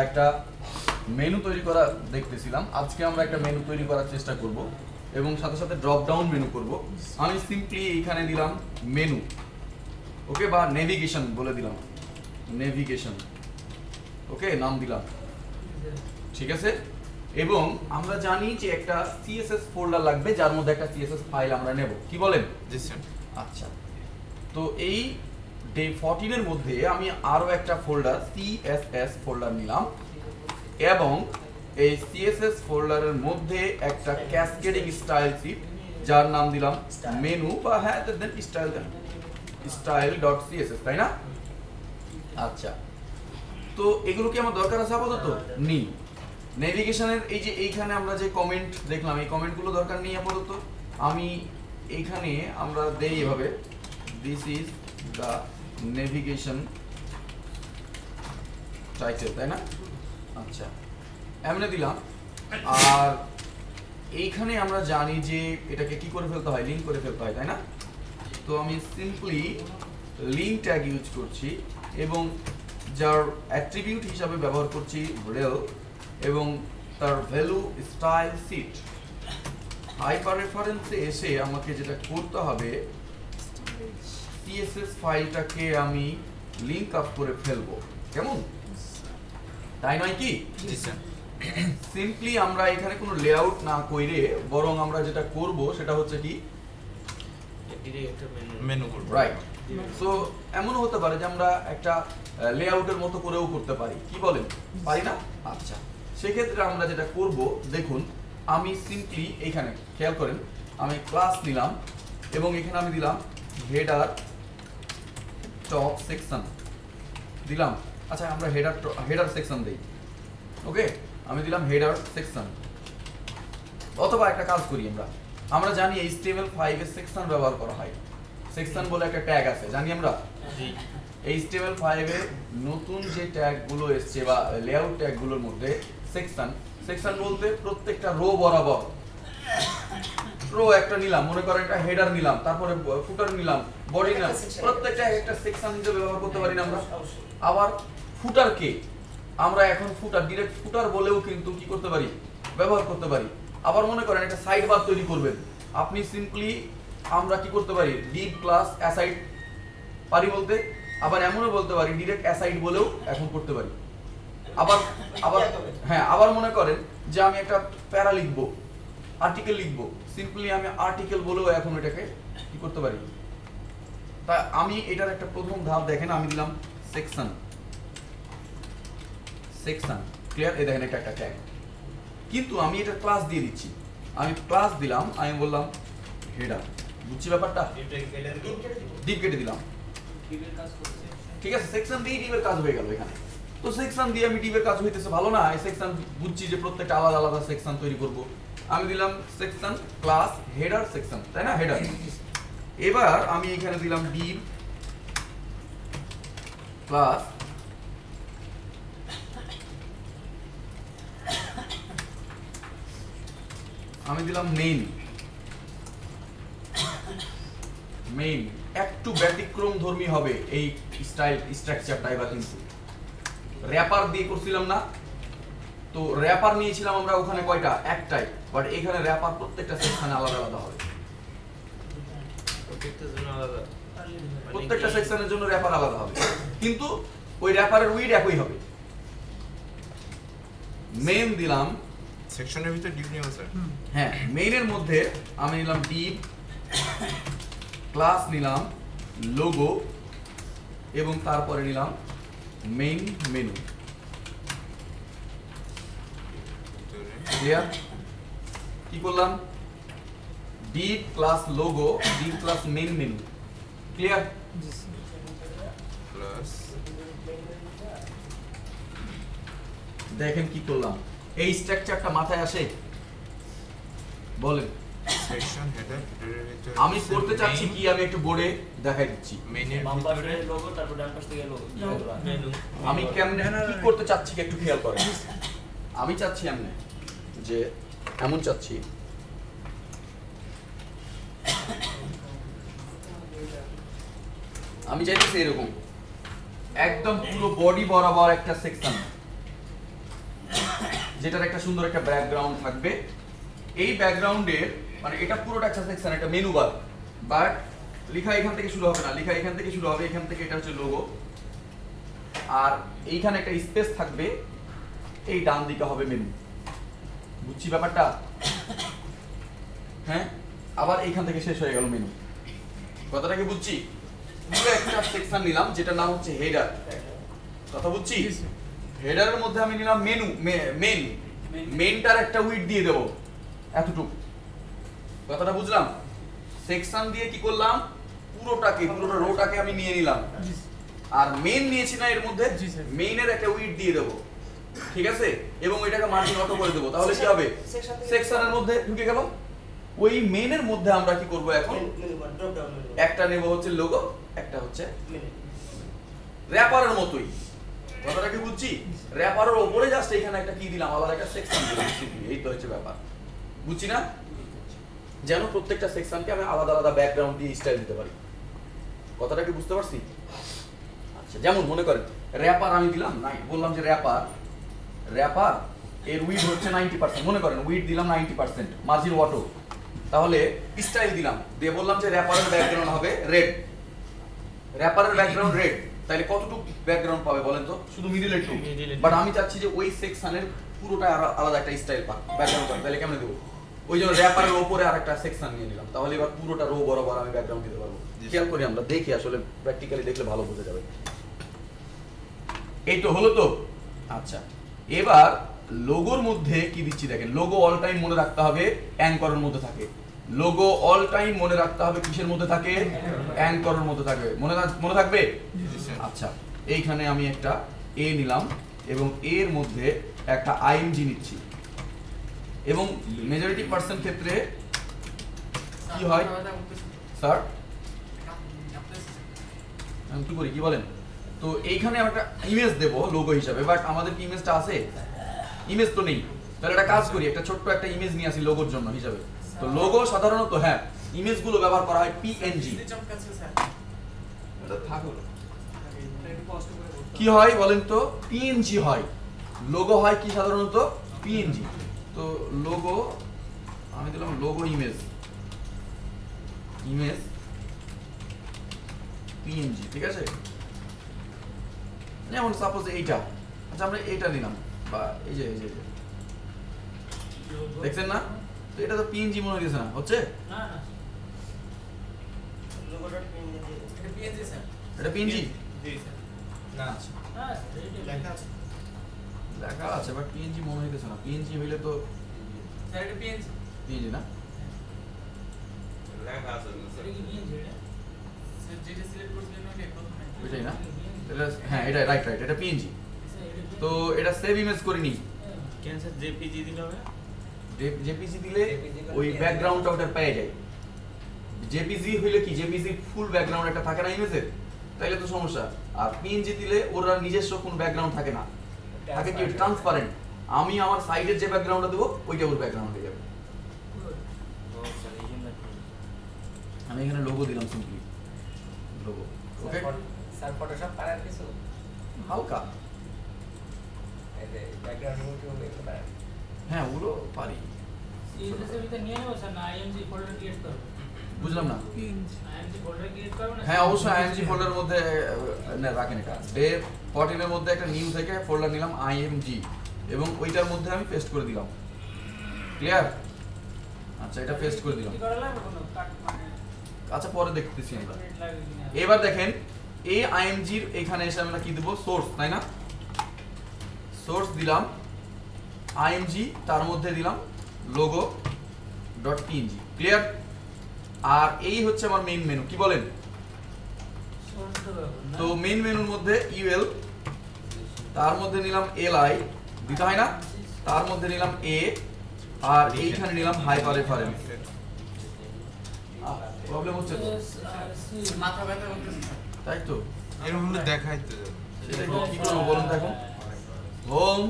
একটা মেনু তৈরি করা দেখতেছিলাম। আজকে আমরা একটা মেনু তৈরি করার চেষ্টা করব এবং সাথে সাথে ড্রপ ডাউন মেনু করব। আমি সিম্পলি এখানে দিলাম মেনু, ওকে, বা নেভিগেশন বলে দিলাম, নেভিগেশন, ওকে, নাম দিলাম, ঠিক আছে। এবং আমরা জানি যে একটা সিএসএস ফোল্ডার লাগবে যার মধ্যে একটা সিএসএস ফাইল আমরা নেব, কি বলেন? জি স্যার। আচ্ছা, তো এই ডে 14 এর মধ্যে আমি আরো একটা ফোল্ডার সিএসএস ফোল্ডার নিলাম এবং এই সিএসএস ফোল্ডারের মধ্যে একটা ক্যাসকেডিং স্টাইল শিট যার নাম দিলাম মেনু, বা হ্যাঁ দেন স্টাইল, দেন style.css, তাই না? আচ্ছা, তো এগুলো কি আমার দরকার আছে আপাতত? নেই। নেভিগেশনের এই যে এইখানে আমরা যে কমেন্ট দেখলাম, এই কমেন্টগুলো দরকার নেই আপাতত। আমি এইখানে আমরা দেই এভাবে, this is the navigation title, তাই না? আচ্ছা, এমনি দিলাম। আর এইখানে আমরা জানি যে এটাকে কি করে ফেলতে হয়, লিংক করে ফেলতে হয়, তাই না? তো আমি সিম্পলি লিংক ট্যাগ ইউজ করছি এবং যার অ্যাট্রিবিউট হিসাবে ব্যবহার করছি রেল এবং তার ভ্যালু স্টাইল সিট। হাইপার রেফারেন্সে এসে আমাকে যেটা করতে হবে, সিএসএস ফাইলটাকে আমি লিংক আপ করে ফেলবো, কেমন? তাই নয় কি? জি স্যার। সিম্পলি আমরা এখানে কোনো লেআউট না কইরে বরং আমরা যেটা করব সেটা হচ্ছে কি মেনু করব, রাইট। সো এমনও হতে পারে যে আমরা একটা লেআউটের মতো করেও করতে পারি, কি বলেন? পারি না? আচ্ছা, সেক্ষেত্রে আমরা যেটা করব, দেখুন আমি সিম্পলি এইখানে খেয়াল করেন, আমি ক্লাস নিলাম এবং এখানে আমি দিলাম হেডার টপ সেকশন দিলাম। আচ্ছা, আমরা হেডার সেকশন দেই, ওকে, আমি দিলাম হেডার সেকশন। অথবা একটা কাজ করি, আমরা জানি HTML5 এর সেকশন ব্যবহার করা হয়, সেকশন বলে একটা ট্যাগ আছে, জানি আমরা। HTML5 এ নতুন যে ট্যাগগুলো এসছে বা লেআউট ট্যাগগুলোর মধ্যে সেকশন, সেকশন বলতে প্রত্যেকটা রো বরাবর, রো একটা নিলাম, মনে করেন একটা হেডার নিলাম, তারপরে ফুটার নিলাম, বডি নিলাম, প্রত্যেকটা একটা সেকশন হিসেবে ব্যবহার করতে পারি না আমরা? আবার ফুটারকে আমরা এখন ফুটার, ডিরেক্ট ফুটার বলেও কিন্তু কি করতে পারি, ব্যবহার করতে পারি। আবার মনে করেন একটা সাইড বার তৈরি করবেন, আপনি সিম্পলি আমরা কি করতে পারি, ডিভ ক্লাস অ্যাসাইড পারি বলতে, আবার এমনও বলতে পারি ডিরেক্ট অ্যাসাইড বলেও এখন করতে পারি। আবার আবার হ্যাঁ, আবার মনে করেন যে আমি একটা প্যারা লিখবো, আর্টিকেল লিখবো, সিম্পলি আমি আর্টিকেল বলেও এখন এটাকে কি করতে পারি। তা আমি এটার একটা প্রথম ধাপ দেখেন, আমি দিলাম সেকশন, সেকশন ক্লিয়ার, এই দেখেন একটা ট্যাগ, কিন্তু আমি এটা ক্লাস দিয়ে দিচ্ছি, আমি ক্লাস দিলাম, আমি বললাম হেডার, বুঝছি ব্যাপারটা? ডিভ কেটে দিলাম, ঠিক আছে, সেকশন দিয়ে ডিভের কাজ হয়ে গেল এখানে। তো সেকশন দিয়ে আমি ডিভের কাজ হইতেছে ভালো না, এই সেকশন বুঝছি যে প্রত্যেকটা আলাদা আলাদা সেকশন তৈরি করব, আমি দিলাম সেকশন ক্লাস হেডার সেকশন, তাই না? হেডার। এবার আমি এখানে দিলাম ডিভ ক্লাস আমি দিলাম মেইন, মেইন একটু ব্যতিক্রম ধর্মী হবে এই স্টাইল স্ট্রাকচারটা, এবার কিন্তু র‍্যাপার দিয়ে করছিলাম না, তো র‍্যাপার নিয়েছিলাম আমরা ওখানে কয়টা, একটাই, বাট এখানে র‍্যাপার প্রত্যেকটা সেকশনে আলাদা আলাদা হবে, প্রত্যেকটা সেকশনের জন্য র‍্যাপার আলাদা হবে, কিন্তু ওই র‍্যাপারের উইড একই হবে। মেইন দিলাম, সেকশনের ভিতরে ডিভ নিয়ে স্যার। হ্যাঁ, মেইনের মধ্যে আমি নিলাম ডিভ ক্লাস, নিলাম লোগো এবং তারপরে নিলাম মেইন মেনু, ক্লিয়ার? কি করলাম, Depp class logo, Depp class main menu, clear? Plus দেখেন কি করলাম, এই স্ট্রাকচারটা মাথায় আসে? বলেন। সেকশন হেডার, হেডারের ভিতরে আমি করতে চাচ্ছি কি, আমি একটু বোর্ডে দেখাই দিচ্ছি মেইনের বাম ভিতরে পাশে লোগো, তারপর ডান পাশ থেকে লোগো, মেনু। আমি কেমনে কি করতে চাচ্ছি একটু খেয়াল করেন। আমি চাচ্ছি এমনে, যে এমন চাচ্ছি, আমি চাইতেছি এরকম একদম পুরো বডি বরাবর একটা সেকশন, যেটার একটা সুন্দর একটা ব্যাকগ্রাউন্ড থাকবে। এই ব্যাকগ্রাউন্ডের মানে এটা পুরোটা একটা সেকশন, একটা মেনু বার, বাট লেখা এখান থেকে শুরু হবে না, লেখা এখান থেকে শুরু হবে, এখান থেকে এটা হচ্ছে লোগো, আর এইখানে একটা স্পেস থাকবে, এই ডান দিকে হবে মেনু। বুঝছি ব্যাপারটা? হ্যাঁ, আবার এইখান থেকে শেষ হয়ে গেল মেনু। কথাটা কি বুঝছি? পুরো একটা সেকশন নিলাম যেটার নাম হচ্ছে হেডার। কথা বুঝছি? হেডারের মধ্যে আমি নিলাম মেনু, মেনটার একটা উইড দিয়ে দেবো এতটুকু। কথাটা বুঝলাম? সেকশন দিয়ে কি করলাম, পুরোটা রোটাকে আমি নিয়ে নিলাম, আর মেন নিয়েছি না এর মধ্যে, মেইনের একটা উইড দিয়ে দেবো, ঠিক আছে, এবং ওইটাকে মার্জিন অটো করে দেবো। তাহলে কি হবে, সেকশনের মধ্যে ঢুকে গেল। ওই মেইনের মধ্যে আমরা কি করব এখন, একটা নেব হচ্ছে লোগো, একটা হচ্ছে র্যাপারের মতোই। কথাটা কি বুঝছি? র্যাপারের উপরে জাস্ট এখানে একটা কি দিলাম, আলাদা একটা সেকশন দিলাম, এই তো হচ্ছে ব্যাপার। বুঝছি না? যেন প্রত্যেকটা সেকশনকে আমি আলাদা আলাদা ব্যাকগ্রাউন্ড দিয়ে স্টাইল দিতে পারি। কথাটা কি বুঝতে পারছি? আচ্ছা, যেমন মনে করেন র্যাপার আমি দিলাম, নাই বললাম যে র্যাপার এর উইড হচ্ছে 90%, মনে করেন উইড দিলাম 90%, মার্জিন অটো। তাহলে স্টাইল দিলাম, দিয়ে বললাম যে র্যাপারের ব্যাকগ্রাউন্ড হবে রেড, র্যাপারের ব্যাকগ্রাউন্ড রেড। তাহলে কতটুকু ব্যাকগ্রাউন্ড পাবে বলেন তো? শুধু মিডল একটু, বাট আমি চাচ্ছি যে ওই সেকশনের পুরোটা আলাদা একটা স্টাইল পাক, ব্যাকগ্রাউন্ড পাক। তাহলে কেমনে দেবো? ওই জন্য র্যাপারের উপরে আরেকটা সেকশন নিয়ে নিলাম, তাহলে এবার পুরোটা রো বরাবর আমি ব্যাকগ্রাউন্ড দিতে পারবো। খেয়াল করি, আমরা দেখি, আসলে প্র্যাকটিক্যালি দেখলে ভালো বোঝা যাবে। এই তো হলো তো। আচ্ছা, এবার লোগোর মধ্যে কি দিচ্ছি দেখেন, লোগো অল টাইম মনে রাখতে হবে অ্যাঙ্করের মধ্যে থাকে। লোগো অল টাইম মনে রাখতে হবে কিসের মধ্যে থাকে, অ্যাঙ্করের মধ্যে থাকবে। মনে থাকবে? আচ্ছা, এইখানে আমি একটা এ নিলাম এবং এর মধ্যে একটা আইএমজি নিচ্ছি, এবং মেজরিটি পার্সেন্ট ক্ষেত্রে কি হয় স্যার, আমি কি করি কি বলেন? তো এইখানে আমরা একটা ইমেজ দেব লোগো হিসাবে, বাট আমাদের কি ইমেজটা আছে? ইমেজ তো নেই। তাহলে একটা কাজ করি, একটা ছোট্ট একটা ইমেজ নিয়ে আসি লোগোর জন্য হিসাবে। তো লোগো সাধারণত, হ্যাঁ, ইমেজগুলো ব্যবহার করা হয় পিএনজি। কি হয় বলেন তো? পিএনজি হয়। লোগো হয় কি সাধারণত? পিএনজি। তো লোগো আমি দিলাম লোগো ইমেজ পিএনজি, ঠিক আছে? যেমন সাপোজ এইটা, আচ্ছা আমরা এইটা নিলাম, বা এই যে দেখছেন না? তো এটা তো পিএনজি মনে হচ্ছে না, হচ্ছে? না না, এটা পিএনজি স্যার। এটা পিএনজি জি স্যার। না, না, লেখা আছে। লেখা আছে, বাট পিএনজি মনে হইতেছে না। পিএনজি হইলে তো স্যার এটা পিএনজি। পিএনজি না? লেখা আছে এটা কি পিএনজি এটা? স্যার যেটা সিলেক্ট করছিলেন ওইটাই প্রথমে। ওইটাই না? এটা হ্যাঁ, এটা রাইট, এটা পিএনজি। তো এটা সেভ ইমেজ করিনি, কেন স্যার জেপিজি দিলে হবে? জেপিজি দিলে ওই ব্যাকগ্রাউন্ডটা ওটা পেয়ে যায়। জেপিজি হইলে কি, জেপিজি ফুল ব্যাকগ্রাউন্ড একটা থাকে না ইমেজের, তাইলে তো সমস্যা। আর পিএনজি দিলে ওর নিজস্ব কোনো ব্যাকগ্রাউন্ড থাকে না, থাকে কি ট্রান্সপারেন্ট। আমি আমার সাইডের যে ব্যাকগ্রাউন্ডটা দেবো ওইটা ওর ব্যাকগ্রাউন্ড হয়ে যাবে। আমি এখানে লোগো দিলাম, simply logo. Okay sir Photoshop পারেন কিছু? হালকা, এই যে ব্যাকগ্রাউন্ড রিমুভ করতে পারেন? হ্যাঁ ওগুলো পারি। সিএসএস এর ভিতর নিয়ে নেব স্যার, না আইএমজি ফোল্ডার ক্রিয়েট করব? বুঝলাম না। আইএমজি ফোল্ডার ক্রিয়েট করব না? হ্যাঁ অবশ্যই আইএমজি ফোল্ডারের মধ্যে রাখেন। এটা ডেভ 14 এর মধ্যে একটা নিউ থেকে ফোল্ডার নিলাম আইএমজি, এবং ওইটার মধ্যে আমি পেস্ট করে দিলাম। ক্লিয়ার? আচ্ছা, এটা পেস্ট করে দিলাম। কি করা লাগবে কোনো কাট মানে? আচ্ছা, পরে দেখতেছি আমরা। নেট লাগবে কিনা? এবার দেখেন এই আইএমজির এখানে এসে আমরা কি দেব, সোর্স, তাই না? সোর্স দিলাম আইএমজি, তার মধ্যে দিলাম লোগো ডট পিএনজি। ক্লিয়ার? আর এই হচ্ছে আমার মেইন মেনু, কি বলেন? সোর্স তো ব্যাপার না। তো মেইন মেনুর মধ্যে ইউএল, তার মধ্যে নিলাম এলআই, দিতে হয় না? তার মধ্যে নিলাম এ, আর এইখানে নিলাম হাইপার রেফারেন্স। প্রবলেম হচ্ছে তো, মাথা ব্যথা করতেছে স্যার। তাই তো? এরকম হলে দেখাই তো যাবে। সেটা কি করবো বলুন তো এখন? হোম,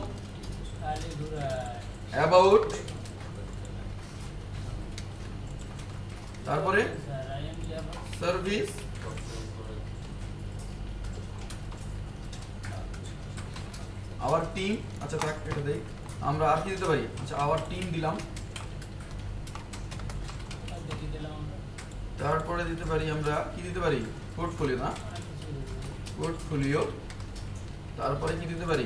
খালি ঘুরায়। অ্যাবাউট, তারপরে স্যার আইএমজি আবার সার্ভিস, আওয়ার টিম, আচ্ছা থাক এটা দেই, আমরা আর কি দিতে পারি? আচ্ছা আওয়ার টিম দিলাম, তারপরে দিতে পারি আমরা কি দিতে পারি? পোর্টফোলিও না, পোর্টফোলিও। তারপরে কি দিতে পারি?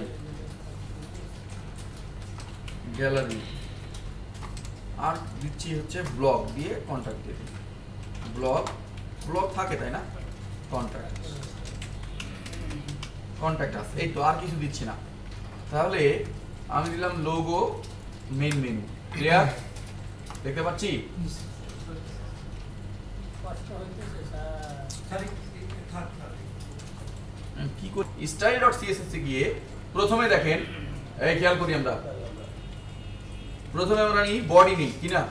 গ্যালারি। আর দিচ্ছি হচ্ছে ব্লগ দিয়ে কন্ট্যাক্ট দিয়ে দিই। ব্লগ ব্লগ থাকে তাই না? কন্ট্যাক্ট, কন্ট্যাক্ট আছে, এই তো, আর কিছু দিচ্ছি না। তাহলে আমি দিলাম লোগো, মেইন মেনু। ক্লিয়ার? দেখতে পাচ্ছি? কি করি? style.css এ গিয়ে প্রথমে দেখেন, এই খেয়াল করি আমরা, প্রথমে আমরা নিই বডি, নিই কি না?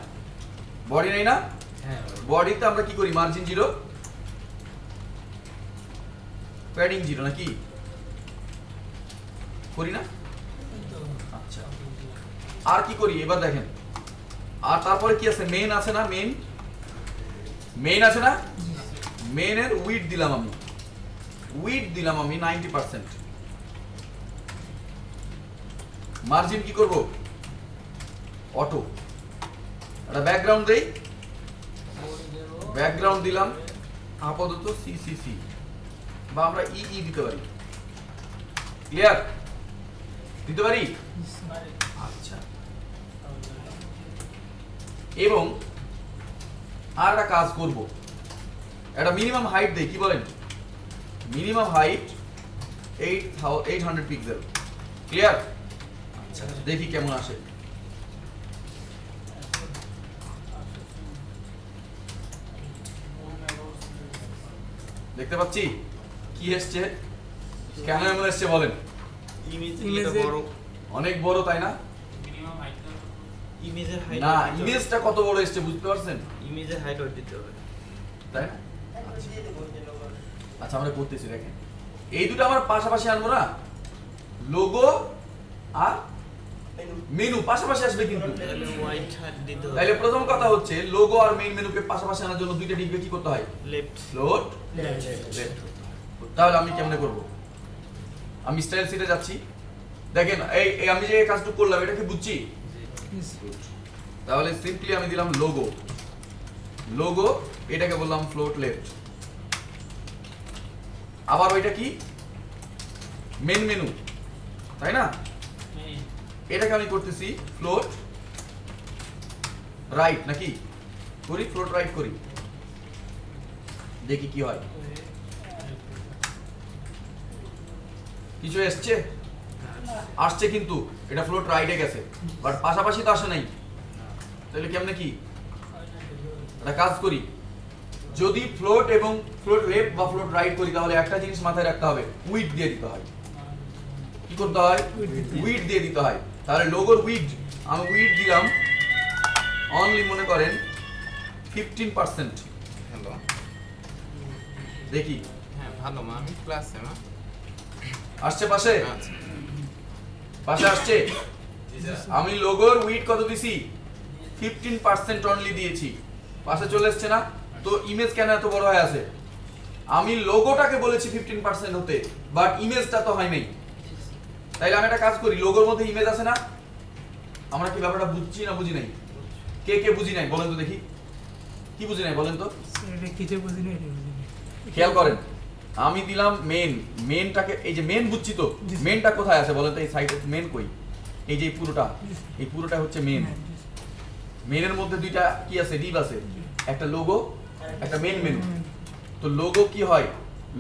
বডি নেই না? হ্যাঁ বডিতে আমরা কি করি? মার্জিন 0, প্যাডিং 0 নাকি করি না? আচ্ছা, আর কি করি এবার দেখেন। আর তারপরে কি আছে? মেইন আছে না? মেইন, মেইন আছে না? মেইনের উইডথ দিলাম আমি, উইডথ দিলাম আমি 90%। মার্জিন কি করব? অটো। একটা ব্যাকগ্রাউন্ড দেই, ব্যাকগ্রাউন্ড দিলাম আপাতত সিসিসি, বা আমরা ই দিতে পারি। ক্লিয়ার? দিতে পারি? আচ্ছা, এবং আর একটা কাজ করব, একটা মিনিমাম হাইট দেই, কি বলেন? Minimum height 800 pixel. ক্লিয়ার? আচ্ছা, দেখি কেমন আসে। দেখতে পাচ্ছি কি এসছে? কেন এমন এসছে বলেন? অনেক বড় তাই না? মিনিমাম হাইট ইমেজের হাইট না, ইমেজটা কত বড় এসছে বুঝতে পারছেন? ইমেজের হাইট দিতে হবে, তাই না? আচ্ছা আমরা করতেছি, দেখেন এই দুটো আমরা পাশাপাশি আনবো না, লোগো আর মেনু পাশাপাশি আসবে কিন্তু। তাহলে হোয়াইট হাইট দিতে হবে, তাহলে প্রথম কথা হচ্ছে লোগো আর মেইন মেনুকে পাশাপাশি আনার জন্য দুইটা ডিগ্রি কি করতে হয়? Left float left. তাহলে আমি কেমনে করব? আমি স্টাইল সিটে যাচ্ছি, দেখেন এই আমি যে কাজটুকু করলাম এটা কি বুঝছি? তাহলে সিম্পলি আমি দিলাম লোগো, লোগো এটাকে বললাম ফ্লোট লেফট। আবার ওইটা কি? মেন মেনু, তাই না? এটাকে আমি করতেছি ফ্লোট রাইট, নাকি করি? ফ্লোট রাইট করি, দেখি কি হয়। কিছু এসছে? আসছে, কিন্তু এটা ফ্লোট রাইটে গেছে, বাট পাশাপাশি তো আসে নাই। তাহলে কেমনে কি? একটা কাজ করি, যদি ফ্লোট এবং ফ্লোট লেফট বা ফ্লোট রাইট করি তাহলে একটা জিনিস মাথায় রাখতে হবে, উইডথ দিয়ে দিতে হয়। কি করতে হয়? উইডথ দিয়ে দিতে হয়। তাহলে লোগোর উইডথ আমি উইডথ দিলাম অনলি মনে করেন 15%। হ্যালো, দেখি হ্যাঁ ভালো মা, আমি ক্লাসে মা। আসছে পাশে? আচ্ছা, পাশে আসছে। আমি লোগোর উইডথ কত দিছি? 15% অনলি দিয়েছি, পাশে চলে আসছে না? তো ইমেজ কেন এত বড় হয়ে আছে? আমি লোগোটাকে বলেছি 15% হতে, বাট ইমেজটা তো হয় নাই। তাইলে আমি একটা কাজ করি, লোগোর মধ্যে ইমেজ আছে না? আমরা কি ব্যাপারটা বুঝছি না বুঝি নাই? কে কে বুঝি নাই বলেন তো দেখি, কি বুঝি নাই বলেন তো? খেয়াল করেন, আমি দিলাম মেন, মেনটাকে, এই যে মেন বুঝছি তো, মেনটা কোথায় আছে বলেন তো? এই সাইডে মেন কই? এই যে এই পুরোটা হচ্ছে মেন। মেনের মধ্যে দুইটা কি আছে? ডিভ আছে, একটা লোগো, একটা মেন মেনু। তো লোগো কি হয়?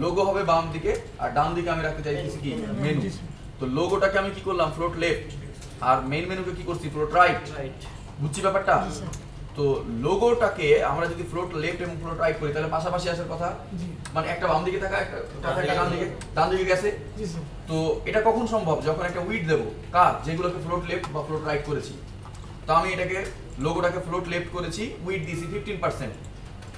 লোগো হবে বাম দিকে, আর ডান দিকে আমি রাখতে চাইছি কি? মেনু। তো লোগোটাকে আমি কি করলাম? ফ্লোট লেফট, আর মেইন মেনুকে কি করছি? Float right. রাইট বুঝছি ব্যাপারটা? তো লোগোটাকে আমরা যদি ফ্লোট লেফট এবং ফ্লোট রাইট করি তাহলে পাশাপাশি আসার কথা, মানে একটা বাম দিকে থাকা, একটা ডান দিকে গেছে। তো এটা কখন সম্ভব? যখন একটা উইডথ দেব, কার? যেগুলোকে ফ্লোট লেফট বা ফ্লোট রাইট করেছি। তো আমি এটাকে লোগোটাকে ফ্লোট লেফট করেছি, উইডথ দিয়েছি 15%।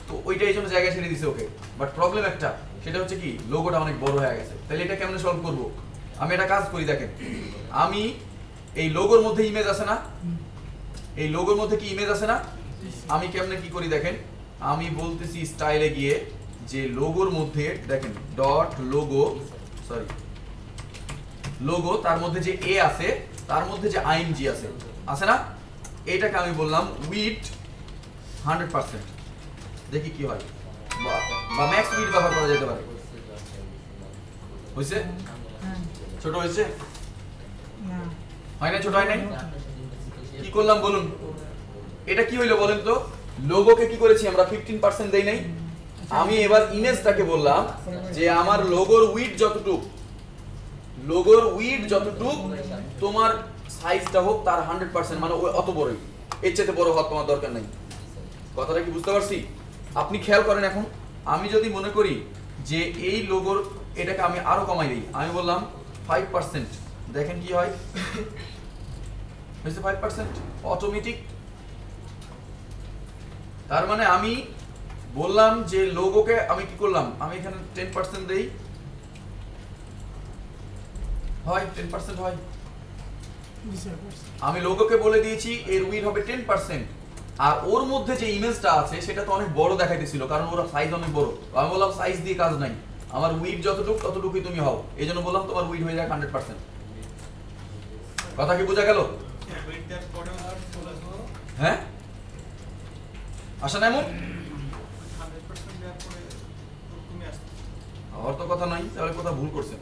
তো ওইটা এই জন্য জায়গায় ছেড়ে দিছে ওকে। বাট প্রবলেম একটা, সেটা হচ্ছে কি? লোগোটা অনেক বড় হয়ে গেছে। তাহলে এটা কেমনে সলভ করব? আমি একটা কাজ করি, দেখেন আমি এই লোগোর মধ্যে ইমেজ আছে না? এই লোগোর মধ্যে কি ইমেজ আছে না? আমি কেমনে কি করি দেখেন, আমি বলতেছি স্টাইলে গিয়ে যে লোগোর মধ্যে দেখেন ডট লোগো, সরি লোগো, তার মধ্যে যে এ আছে তার মধ্যে যে আইএমজি আছে না, এইটাকে আমি বললাম উইথ 100%। দেখি কি হয়, বা ম্যাক্স উইথ ব্যবহার করা যেতে পারে। হয়েছে? ছোট হয়েছে? হয় না? ছোট হয় নাই? কি করলাম বলুন? এটা কি হইলো বলেন তো? লোগোকে কি করেছি আমরা 15% দেই নাই। আমি এবার ইমেজটাকে বললাম যে আমার লোগোর উইথ যতটুক তোমার সাইজটা হোক তার 100%, মানে অত বড়ই, এর চাইতে বড় হওয়ার তোমার দরকার নাই। কথাটা কি বুঝতে পারছি? আপনি খেয়াল করেন, এখন আমি যদি মনে করি যে এই লোগোর এটাকে আমি আরো কমাই দিই, আমি বললাম 5%, দেখেন কি হয়, হয়েছে 5% অটোমেটিক। তার মানে আমি বললাম যে লোগোকে আমি কি করলাম, আমি এখানে 10% দেই, হয় 10% হয়। আমি লোগোকে বলে দিয়েছি এর উইথ হবে 10%, আর ওর মধ্যে যে ইমেজটা আছে সেটা তো অনেক বড় দেখাইতেছিল, কারণ ওর সাইজ অনেক বড়। আমি বললাম সাইজ দিয়ে কাজ নাই, আমার উইথ যতটুকু ততটুকুই তুমি হও, এই জন্য বললাম তোমার উইথ হয়ে যায় 100%। কথা কি বোঝা গেল? হ্যাঁ, আসা না এমন আর তো কথা নাই, তাহলে কথা ভুল করছেন।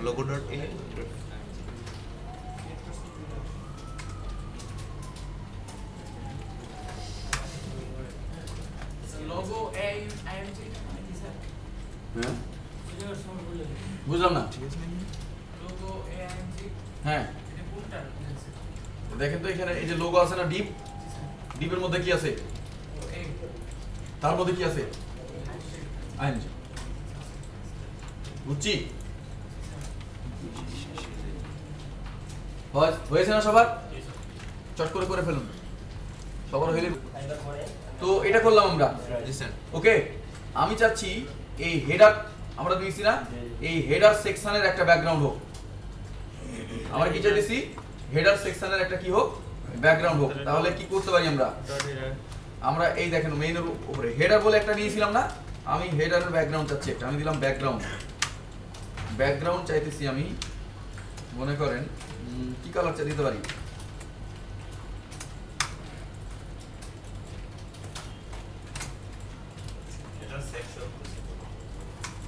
logo.a logo AIMG হ্যাঁ, বুঝলাম না। logo AIMG হ্যাঁ, এটা কোনটা? দেখেন তো এখানে এই যে লোগো আছে না, ডিপের মধ্যে কি আছে, তার মধ্যে কি আছে, আইএনজি। বুঝছি? হয়েছে না সবার? চট করে করে ফেলুন, সবার হইলে। তো এটা করলাম আমরা, ওকে। আমি চাচ্ছি এই হেডার আমরা দিয়েছি না, এই হেডার সেকশনের একটা ব্যাকগ্রাউন্ড হোক। আমরা কি চাইছি? হেডার সেকশনের একটা কি হোক, ব্যাকগ্রাউন্ড হোক। তাহলে কি করতে পারি আমরা এই দেখেন মেইনের উপরে হেডার বলে একটা নিয়েছিলাম না, আমি হেডারের ব্যাকগ্রাউন্ড চাচ্ছি একটা, আমি দিলাম ব্যাকগ্রাউন্ড চাইতেছি আমি, মনে করেন কি কালার চা দিতে পারি,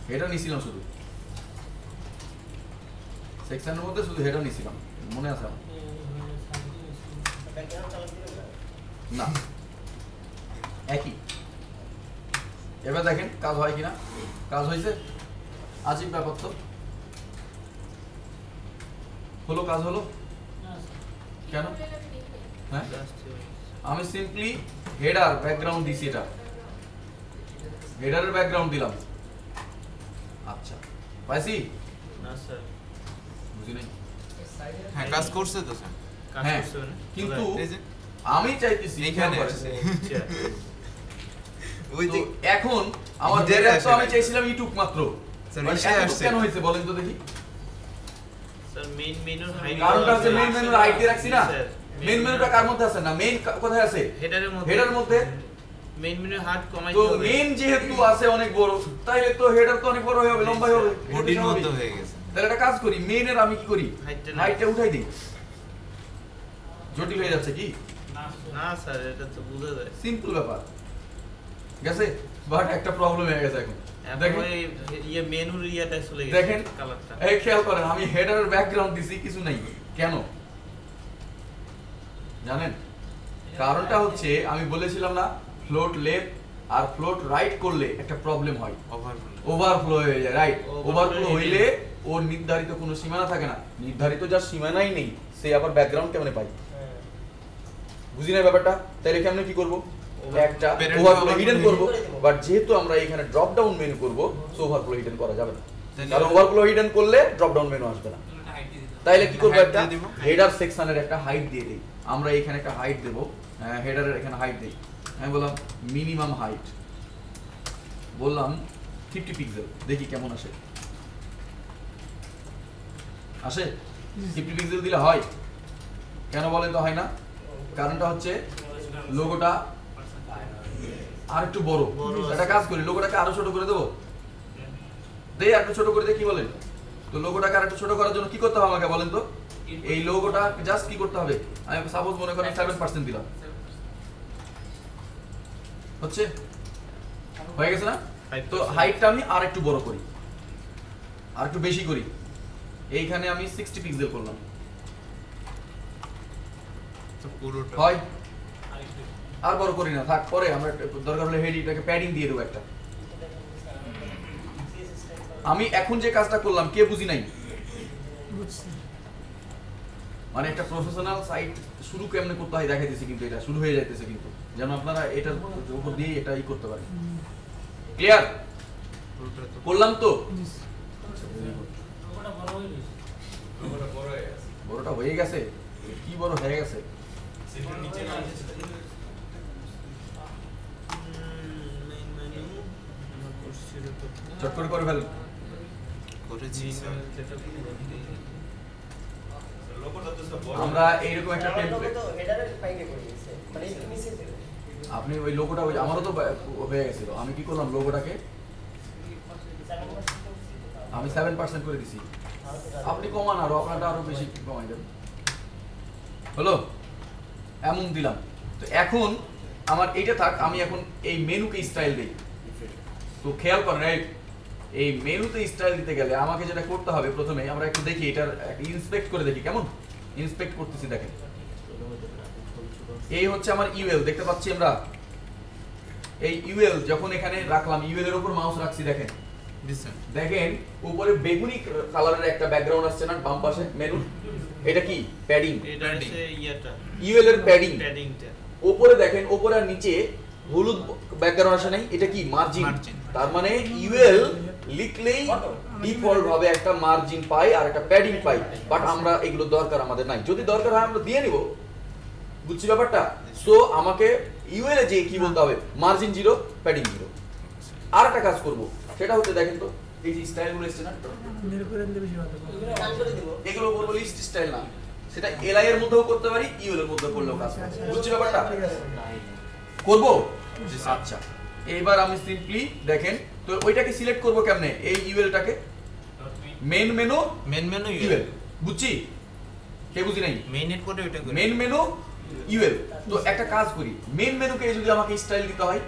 হেডার নিছিলাম শুধু সেকশনের মধ্যে, শুধু হেডার নিছিলাম, মনে আছে আমার? না, একই। এবার দেখেন কাজ হয় কিনা। কাজ হয়েছে? আজীব ব্যাপার তো, হলো, কাজ হলো কেন? হ্যাঁ, আমি সিম্পলি হেডার ব্যাকগ্রাউন্ড দিছি, এটা হেডারের ব্যাকগ্রাউন্ড দিলাম। আচ্ছা, পাইছি? না স্যার, বুঝি নাই। হ্যাঁ, কাজ করছে তো স্যার। হ্যাঁ, কিন্তু আমি চাইতেছি এখানে ওই যে এখন আমার হেডার তো আমি চাইছিলাম ইউটিউব মাত্র, কেন হয়েছে বলেন তো দেখি? স্যার মেইন মেনুর হাইড, কারণটা হচ্ছে মেইন মেনুর হাইড দিয়ে রাখছি না। মেইন মেনুটা কার মধ্যে আছে? না মেইন কোথায় আছে? হেডারের মধ্যে। মেইন মেনুর হাইড কমাই তো দিতে হবে। মেইন যেহেতু আছে অনেক বড়, তাইলে তো হেডার তো অনেক বড় হয়ে হবে, লম্বা হবে, বডির মতো হয়ে গেছে। তাহলে একটা কাজ করি, মেইনের আমি কি করি, হাইটটা উঠাই দিই। জটিল হয়ে যাচ্ছে কি? না স্যার, এটা তো বোঝা যায়, সিম্পল ব্যাপার গেছে, বাট একটা প্রবলেম হয়ে গেছে এখন। দেখেন এই মেনুর ইয়াটা চলে গেছে, দেখেন কালারটা। এই খেয়াল করেন, আমি হেডারের ব্যাকগ্রাউন্ড দিছি, কিছু নাই কেন জানেন? কারণটা হচ্ছে আমি বলেছিলাম না, ফ্লোট লেফট আর ফ্লোট রাইট করলে একটা প্রবলেম হয়, ওভারফ্লো হয়ে যায়, রাইট? ওভারফ্লো হইলে ওর নির্ধারিত কোনো সীমানা থাকে না, নির্ধারিত যার সীমানাই নেই সে আবার ব্যাকগ্রাউন্ড কেমনে পায়? বুঝি না ব্যাপারটা? তাহলে কেমনে কি করব? একটা ওভারফ্লো হিডেন করব, বাট যেহেতু আমরা এখানে ড্রপ ডাউন মেনু করব, সো ওভারফ্লো হিডেন করা যাবে না, কারণ ওভারফ্লো হিডেন করলে ড্রপ ডাউন মেনু আসবে না। তাইলে কি করব? একটা হেডার সেকশনের একটা হাইট দিয়ে দেই, আমরা এখানে একটা হাইট দেব, হেডারের এখানে হাইট দেই, আমি বললাম মিনিমাম হাইট, বললাম 50 পিক্সেল, দেখি কেমন আসে। 50 পিক্সেল দিলে হয়? কেন বলেন তো হয় না? কারণটা হচ্ছে লোগোটা আর একটু বড়। একটা কাজ করি, লোগোটাকে আরো ছোট করে দেবো, দেই আর একটু ছোট করে দিয়ে কি বলেন? তো লোগোটাকে আর একটু ছোট করার জন্য কি করতে হবে আমাকে বলেন তো? এই লোগোটা জাস্ট কি করতে হবে? আমি সাপোজ মনে করেন 7% দিলাম। হচ্ছে? হয়ে গেছে না? তো হাইটটা আমি আর একটু বড় করি, আর একটু বেশি করি। এইখানে আমি 60 পিক্সেল করলাম। তো পুরোটা হয় আর বড় করি না, থাক, পরে আমরা দরকার হলে হেডিংটাকে প্যাডিং দিয়ে দেবো একটা। আমি এখন যে কাজটা করলাম কে বুঝি নাই? মানে একটা প্রফেশনাল সাইট শুরু কেমনে করতে হয় দেখাই দিয়েছি, কিন্তু এটা শুরু হয়ে যাইতেছে, কিন্তু যেন আপনারা এটার উপর দিয়ে এটা ই করতে পারেন। ক্লিয়ার? পুরোটা তো করলাম তো? লোগোটা বড় হয়ে গেছে। লোগোটা বড় হয়ে গেছে। বড়টা হয়ে গেছে? কি বড় হয়ে গেছে? সেটার নিচে না আছে সেটা। মেইন মেনু আমার করছিল তো চট করে ফেলেন। করেছি স্যার। লোগোটা তো সব বড়। আমরা এইরকম একটা টেমপ্লেট, তো হেডারের পাইকে করে দিয়েছে। মানে এই নিচে ছিল। আপনি ওই লোগোটা, ওই আমারও তো হয়ে গেছিল, আমি কি করলাম লোগোটাকে আমি 7% করে দিছি। আপনি কমান আরো, আপনারটা আরো বেশি কমাই দেন। হলো? এমন দিলাম। তো এখন আমার এইটা থাক, আমি এখন এই মেনুকে স্টাইল দেই। তো খেয়াল করেন এই মেনুতে স্টাইল দিতে গেলে আমাকে যেটা করতে হবে, প্রথমে আমরা একটু দেখি এটার ইন্সপেক্ট করে দেখি কেমন। ইন্সপেক্ট করতেছি, দেখেন এই হচ্ছে আমার ইউএল, দেখতে পাচ্ছি আমরা। এই ইউএল যখন এখানে রাখলাম, ইউএল এর উপর মাউস রাখছি, দেখেন জি স্যার। দেখেন উপরে বেগুনি কালারের একটা ব্যাকগ্রাউন্ড আসছে না বাম পাশে মেনু? এটা কি প্যাডিং? এটা হচ্ছে ইয়াটা ইউএল এর প্যাডিং। প্যাডিংটা উপরে দেখেন, উপরে আর নিচে হলুদ ব্যাকগ্রাউন্ড আসে নাই, এটা কি মার্জিন। Margin। তার মানে ইউএল লিখলেই ডিফল্ট ভাবে একটা মার্জিন পাই আর একটা প্যাডিং পাই, বাট আমরা এগুলো দরকার আমাদের নাই। যদি দরকার হয় আমরা দিয়ে নিব, বুঝছি ব্যাপারটা? সো আমাকে ইউএল এ যে কি বলতে হবে, মার্জিন 0 প্যাডিং 0। আর একটা কাজ করব, সেটা হচ্ছে দেখেন তো এই যে স্টাইলগুলো এসছে না, এগুলো বলবো লিস্ট স্টাইল না, সেটা এলআই এর মধ্যেও করতে পারি, ইউএল এর মধ্যেও করলেও কাজ করে। বুঝছি ব্যাপারটা? করব? আচ্ছা, এইবার আমি সিম্পলি দেখেন তো ওইটাকে সিলেক্ট করব কেমনে, এই ইউএলটাকে main menu main menu UL. বুঝছি? কে বুঝি নাই? মেইনের পরে ওইটা করে মেন মেনু ইউএল। তো একটা কাজ করি, মেন মেনুকে যদি আমাকে স্টাইল দিতে হয়,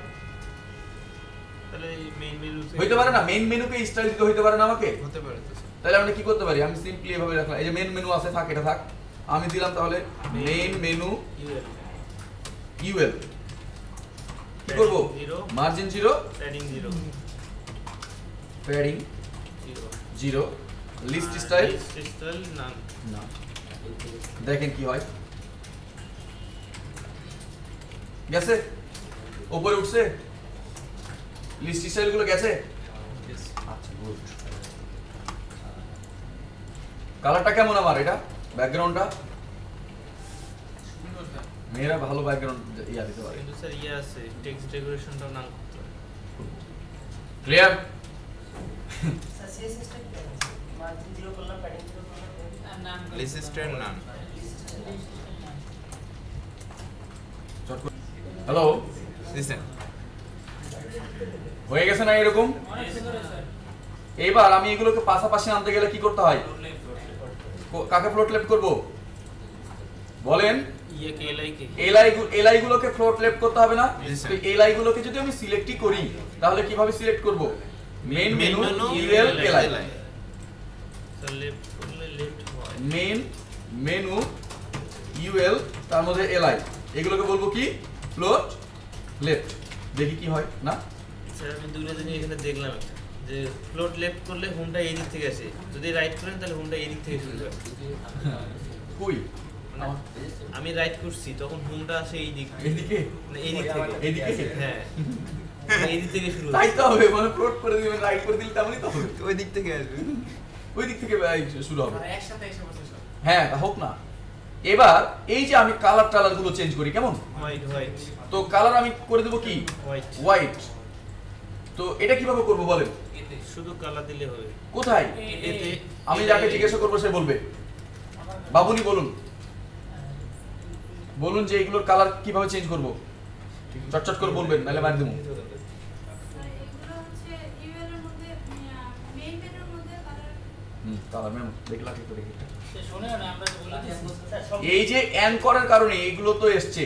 তাহলে মেইন মেনু হইতে পারে না? মেন মেনুকে স্টাইল দিতে হইতে পারে না আমাকে? হতে পারে তো স্যার। তাহলে আমরা কি করতে পারি, আমি সিম্পলি এভাবে রাখলাম, এই যে মেন মেনু আছে, থাক, এটা থাক, আমি দিলাম তাহলে মেন মেনু ইউএল ইউএল। কি করব? Zero। Margin 0 padding 0 padding 0 0 list style style none না। দেখেন কি হয়, গেছে উপরে উঠছে, লিস্ট স্টাইল গুলো গেছে। আচ্ছা, গুড। কালারটা কেমন আমার, এটা ব্যাকগ্রাউন্ডটা? সুন্দর স্যার। মেয়েরা ভালো ব্যাকগ্রাউন্ড ইয়া দিতে পারে। কিন্তু স্যার ইয়ে আছে টেক্সট ডেকোরেশনটাও নাম করতে হবে। ক্লিয়ার? স্যার সিএসএসটা কি আছে? মার্জিন 0 করলাম, প্যাডিং 0 করলাম। আর নাম লিস্টের নাম। হ্যালো, জি স্যার। হয়ে গেছে না এরকম? অনেক সুন্দর স্যার। এবার আমি এগুলোকে পাশাপাশি আনতে গেলে কি করতে হয়? কাকে ফ্লোট লেফট করব বলেন? ইয়েকে এলআইকে এলআই গুলোকে ফ্লোট লেফট করতে হবে না? Yes, sir. তো এলআই গুলোকে যদি আমি সিলেক্টই করি, তাহলে কিভাবে সিলেক্ট করব? Main menu UL LI. Sir left করলে লেফট হয়। মেন মেনু ইউএল, তার মধ্যে এলআই, এগুলোকে বলবো কি ফ্লোট লেফট। দেখি কি হয় না। স্যার আমি দুইটা জিনিস এখানে দেখলাম একটা, যে ফ্লোট লেফট করলে হোমটা এই দিক থেকে আসে, যদি রাইট করেন তাহলে হোমটা এই দিক থেকে শুরু হয়। কই মানে আমি রাইট করছি তখন হোমটা আসে এই দিক থেকে। এদিকে? না, এই দিক থেকে। এইদিকে? হ্যাঁ এই দিক থেকে শুরু তাই হয়। তো হবে, মানে ফ্লোট করে দিবেন, রাইট করে দিলে তেমনই তো হবে। ওই দিক থেকে আসবে। ওই দিক থেকে শুরু হবে। মানে একসাথে এসে বসে সব। হ্যাঁ, তা হোক না। এবার এই যে আমি কালার টালার গুলো চেঞ্জ করি, কেমন? হোয়াইট হোয়াইট তো কালার আমি করে দেবো কি হোয়াইট হোয়াইট। তো এটা কিভাবে করব বলেন? এতে শুধু কালার দিলে হবে। কোথায়? এতে আমি যাকে জিজ্ঞাসা করবো সে বলবে। বাবুনি বলুন, বলুন যে এগুলোর কালার কিভাবে চেঞ্জ করব। চটচট করে বলবেন, নাহলে মার দেবো। এগুলো হচ্ছে ইউএল এর মধ্যে মেইন কালার ম্যাম দেখলা কি করে এটা সে শোনেও না আমরা বলে দিয়েছি স্যার সব এই যে অ্যাঙ্করের কারণে এগুলো তো এসছে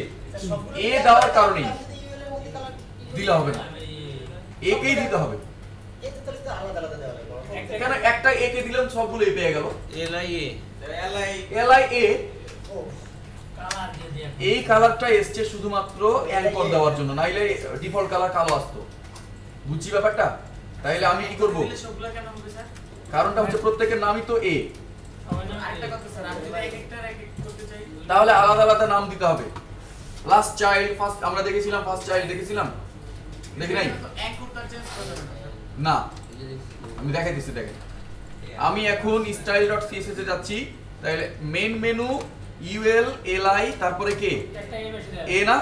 সবগুলো এ দেওয়ার কারণে যদি UL এর মধ্যে কালার দিলে হবে না একেই দিতে হবে এতে তাহলে তো আলাদা আলাদা দেওয়া লাগবে কেন একটা এ কে দিলাম সবগুলো এ পেয়ে গেল LIA এল আই এ ও কালার দিয়ে দিয়ে এই কালারটা এসছে শুধুমাত্র অ্যাঙ্কর দেওয়ার জন্য নাইলে ডিফল্ট কালার কালো আসতো বুঝছি ব্যাপারটা তাইলে আমি কি করব দিলে সবগুলো কেন হবে স্যার কারণটা হচ্ছে প্রত্যেকের নামই তো এ সবাই না আরেকটা কথা স্যার আমি যদি এক একটার এক এক করতে চাই তাহলে আলাদা আলাদা নাম দিতে হবে লাস্ট চাইল্ড ফার্স্ট আমরা দেখেছিলাম ফার্স্ট চাইল্ড দেখেছিলাম দেখি নাই এক করতে চেঞ্জ করে দেবেন না আমি দেখাই দিচ্ছি দেখেন আমি এখন style.css এ যাচ্ছি তাহলে মেইন মেনু ইউএল এলআই তারপরে কে একটা এই বেশি দেন এ না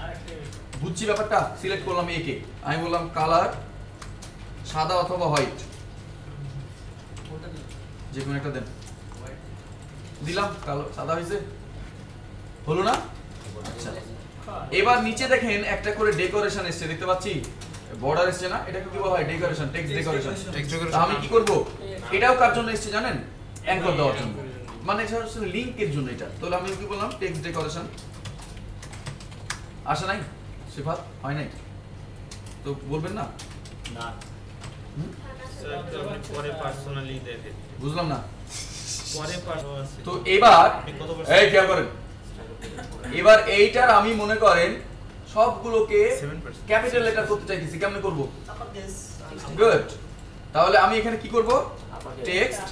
আরেকটা এই বেশি বুঝছি ব্যাপারটা সিলেক্ট করলাম এ কে আমি বললাম কালার সাদা অথবা হোয়াইট যে কোনো একটা দেন দিলাম কালো সাদা হয়েছে হলো না আচ্ছা এবার নিচে দেখেন একটা করে ডেকোরেশন এসছে দেখতে পাচ্ছি বর্ডার এসছে না এটাকে কি বলা হয় decoration text decoration Text decoration তা আমি কি করব এটাও কার জন্য এসছে জানেন অ্যাঙ্কর দেওয়ার জন্য মানে এটা হচ্ছে লিংকের জন্য এটা তাহলে আমি কি বললাম টেক্সট ডেকোরেশন আসে নাই সিফাত হয় নাই তো বলবেন না না হুম? স্যার তো আপনি পরে পার্সোনালি দেখেন বুঝলাম না পরে পার্সোনালি তো এবার আপনি কত এই খেয়াল করেন এবার এইটার আমি মনে করেন সবগুলোকে 7%। ক্যাপিটাল লেটার করতে চাইতেছি কেমনে করব আপার কেস গুড তাহলে আমি এখানে কি করব টেক্সট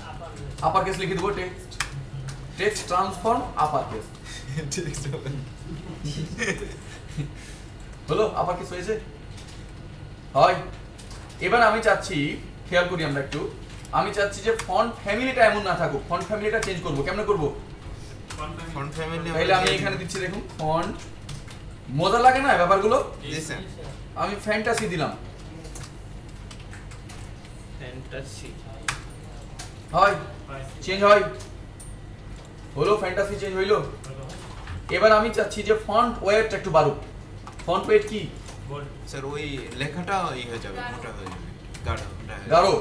আপার কেস লিখে দেব text text transform upper case হলো আপার কেস হয়েছে হয় এবার আমি চাচ্ছি খেয়াল করি আমরা একটু আমি চাচ্ছি যে ফন্ট ফ্যামিলিটা এমন না থাকুক ফন্ট ফ্যামিলিটা চেঞ্জ করব কেমনে করব ফন্ট ফ্যামিলি তাহলে আমি এখানে দিচ্ছি দেখুন ফন্ট মজা লাগে না ব্যাপারগুলো জি স্যার আমি ফ্যান্টাসি দিলাম ফ্যান্টাসি হয় চেঞ্জ হয় হলো ফ্যান্টাসি চেঞ্জ হইলো এবার আমি চাচ্ছি যে ফন্ট ওয়েটটা একটু বাড়ুক ফন্ট ওয়েট কি স্যার ওই লেখাটা ই হয়ে যাবে মোটা হয়ে যাবে গাঢ় মোটা হয়ে যাবে। গাঢ়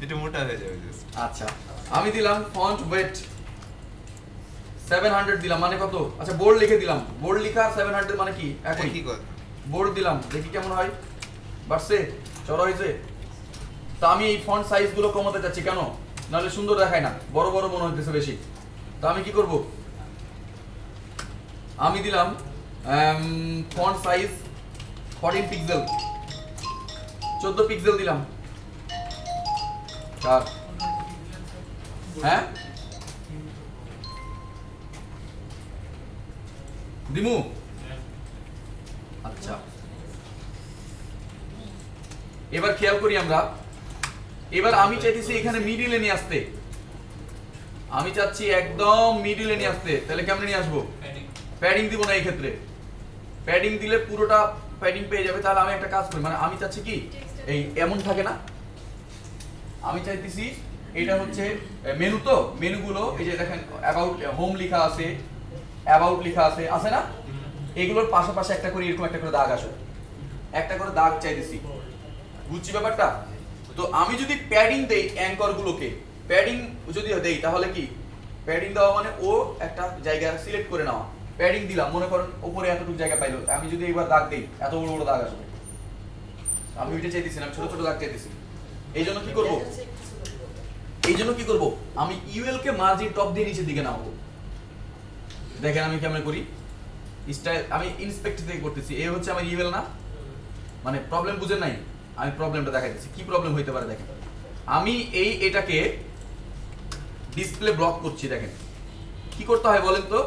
এটা মোটা হয়ে যাবে just। আচ্ছা আমি দিলাম ফন্ট ওয়েট 700 দিলাম মানে কত আচ্ছা বোল্ড লিখে দিলাম বোল্ড লেখা 700 মানে কি একই একই কথা বোর্ড দিলাম দেখি কেমন হয় বাড়ছে চড়া হয়েছে তা আমি এই ফন্ট সাইজ গুলো কমাতে চাচ্ছি কেন নাহলে সুন্দর দেখায় না বড় বড় মনে হইতেছে বেশি তা আমি কি করব আমি দিলাম ফন্ট সাইজ 14 পিক্সেল 14 পিক্সেল দিলাম চার হ্যাঁ দিমু আচ্ছা এবার খেয়াল করি আমরা এবার আমি চাইতেছি এখানে মিডিলে নিয়ে আসতে আমি চাচ্ছি একদম মিডিলে নিয়ে আসতে তাহলে কেমনে নিয়ে আসবো প্যাডিং দিব না এই ক্ষেত্রে প্যাডিং দিলে পুরোটা প্যাডিং পেয়ে যাবে তাহলে আমি একটা কাজ করি মানে আমি চাচ্ছি কি এই এমন থাকে না আমি চাইতেছি এটা হচ্ছে মেনু তো মেনুগুলো এই যে দেখেন অ্যাবাউট হোম লেখা আছে অ্যাবাউট লেখা আছে আছে না এগুলোর পাশাপাশি একটা করে এরকম একটা করে দাগ আসে একটা করে দাগ চাইতেছি বুঝছি ব্যাপারটা তো আমি যদি প্যাডিং দেই অ্যাঙ্কর গুলোকে প্যাডিং যদি দেই তাহলে কি প্যাডিং দেওয়া মানে ও একটা জায়গা সিলেক্ট করে নেওয়া প্যাডিং দিলাম মনে করেন উপরে এতটুকু জায়গা পাইলো আমি যদি এবার দাগ দেই এত বড় বড় দাগ আসবে আমি ওইটা চাইতেছি না আমি ছোট ছোট দাগ চাইতেছি এই জন্য কি করব এই জন্য কি করব আমি ইউএল কে মার্জিন টপ দিয়ে নিচের দিকে নামাবো দেখেন আমি কেমন করি স্টাইল আমি ইন্সপেক্ট থেকে করতেছি এই হচ্ছে আমার ইউএল না মানে প্রবলেম বুঝেন নাই আমি প্রবলেমটা দেখাইতেছি কি প্রবলেম হইতে পারে দেখেন আমি এটাকে ডিসপ্লে ব্লক করছি দেখেন কি করতে হয় বলেন তো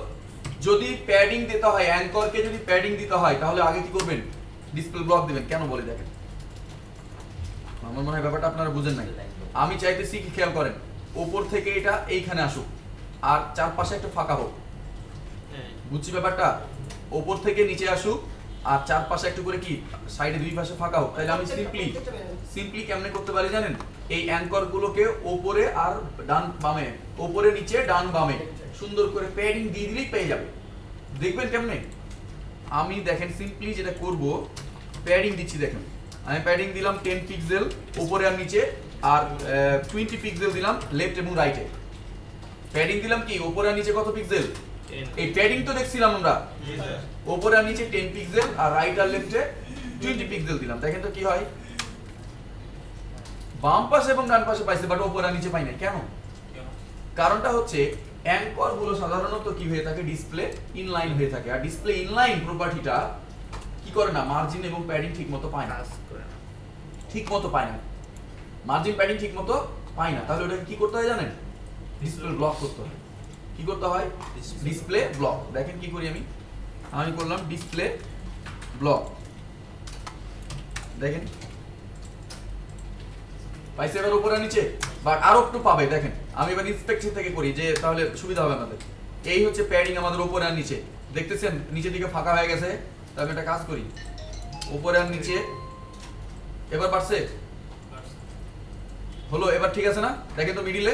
যদি প্যাডিং দিতে হয় অ্যাঙ্করকে যদি প্যাডিং দিতে হয় তাহলে আগে কি করবেন ডিসপ্লে ব্লক দিবেন কেন বলে দেখেন আমার মনে হয় ব্যাপারটা আপনারা বুঝেন নাই আমি চাইতেছি কি খেয়াল করেন উপর থেকে এটা এইখানে আসুক আর চারপাশে একটা ফাঁকা হোক বুঝছি ব্যাপারটা উপর থেকে নিচে আসুক আর চারপাশে একটু করে কি সাইডে দুই পাশে ফাঁকা হোক তাহলে আমি সিম্পলি কেমনে করতে পারি জানেন এই অ্যাঙ্কর গুলোকে উপরে আর ডান বামে উপরে নিচে ডান বামে সুন্দর করে প্যাডিং দিয়ে দিলেই পেয়ে যাবে দেখবেন কেমনে আমি দেখেন সিম্পলি যেটা করব প্যাডিং দিচ্ছি দেখেন আমি প্যাডিং দিলাম 10 পিক্সেল উপরে আর নিচে আর 20 পিক্সেল দিলাম লেফট এবং রাইটে। প্যাডিং দিলাম কি উপরে আর নিচে কত পিক্সেল? এই প্যাডিং তো দেখছিলাম আমরা, জি স্যার। উপরে আর নিচে 10 পিক্সেল আর রাইট আর লেফটে 20 পিক্সেল দিলাম। দেখেন তো কি হয়, বাম পাশে এবং ডান পাশে পাইছে বাট উপরে আর নিচে পাই না। কেন? কারণটা হচ্ছে অ্যাঙ্কর গুলো সাধারণত কি হয়ে থাকে, ডিসপ্লে ইনলাইন হয়ে থাকে। আর ডিসপ্লে ইনলাইন প্রপার্টিটা কি করে না, মার্জিন এবং প্যাডিং ঠিকমতো পায় না, কাজ করে না। ঠিকমতো পায় না, মার্জিন প্যাডিং ঠিকমতো পায় না। তাহলে ওটাকে কি করতে হয় জানেন? ডিসপ্লে ব্লক করতে হয়। কি করতে হয়? Display block. দেখেন কি করি আমি করলাম ডিসপ্লে ব্লক। দেখেন পাইছে এবার উপরে নিচে, বাট আরো একটু পাবে। দেখেন আমি এবার ইন্সপেকশন থেকে করি যে তাহলে সুবিধা হবে আমাদের। এই হচ্ছে প্যাডিং আমাদের উপরে আর নিচে, দেখতেছেন নিচের দিকে ফাঁকা হয়ে গেছে। তাহলে একটা কাজ করি, উপরে আর নিচে এবার বাড়ছে হলো, এবার ঠিক আছে না? দেখেন তো মিডিলে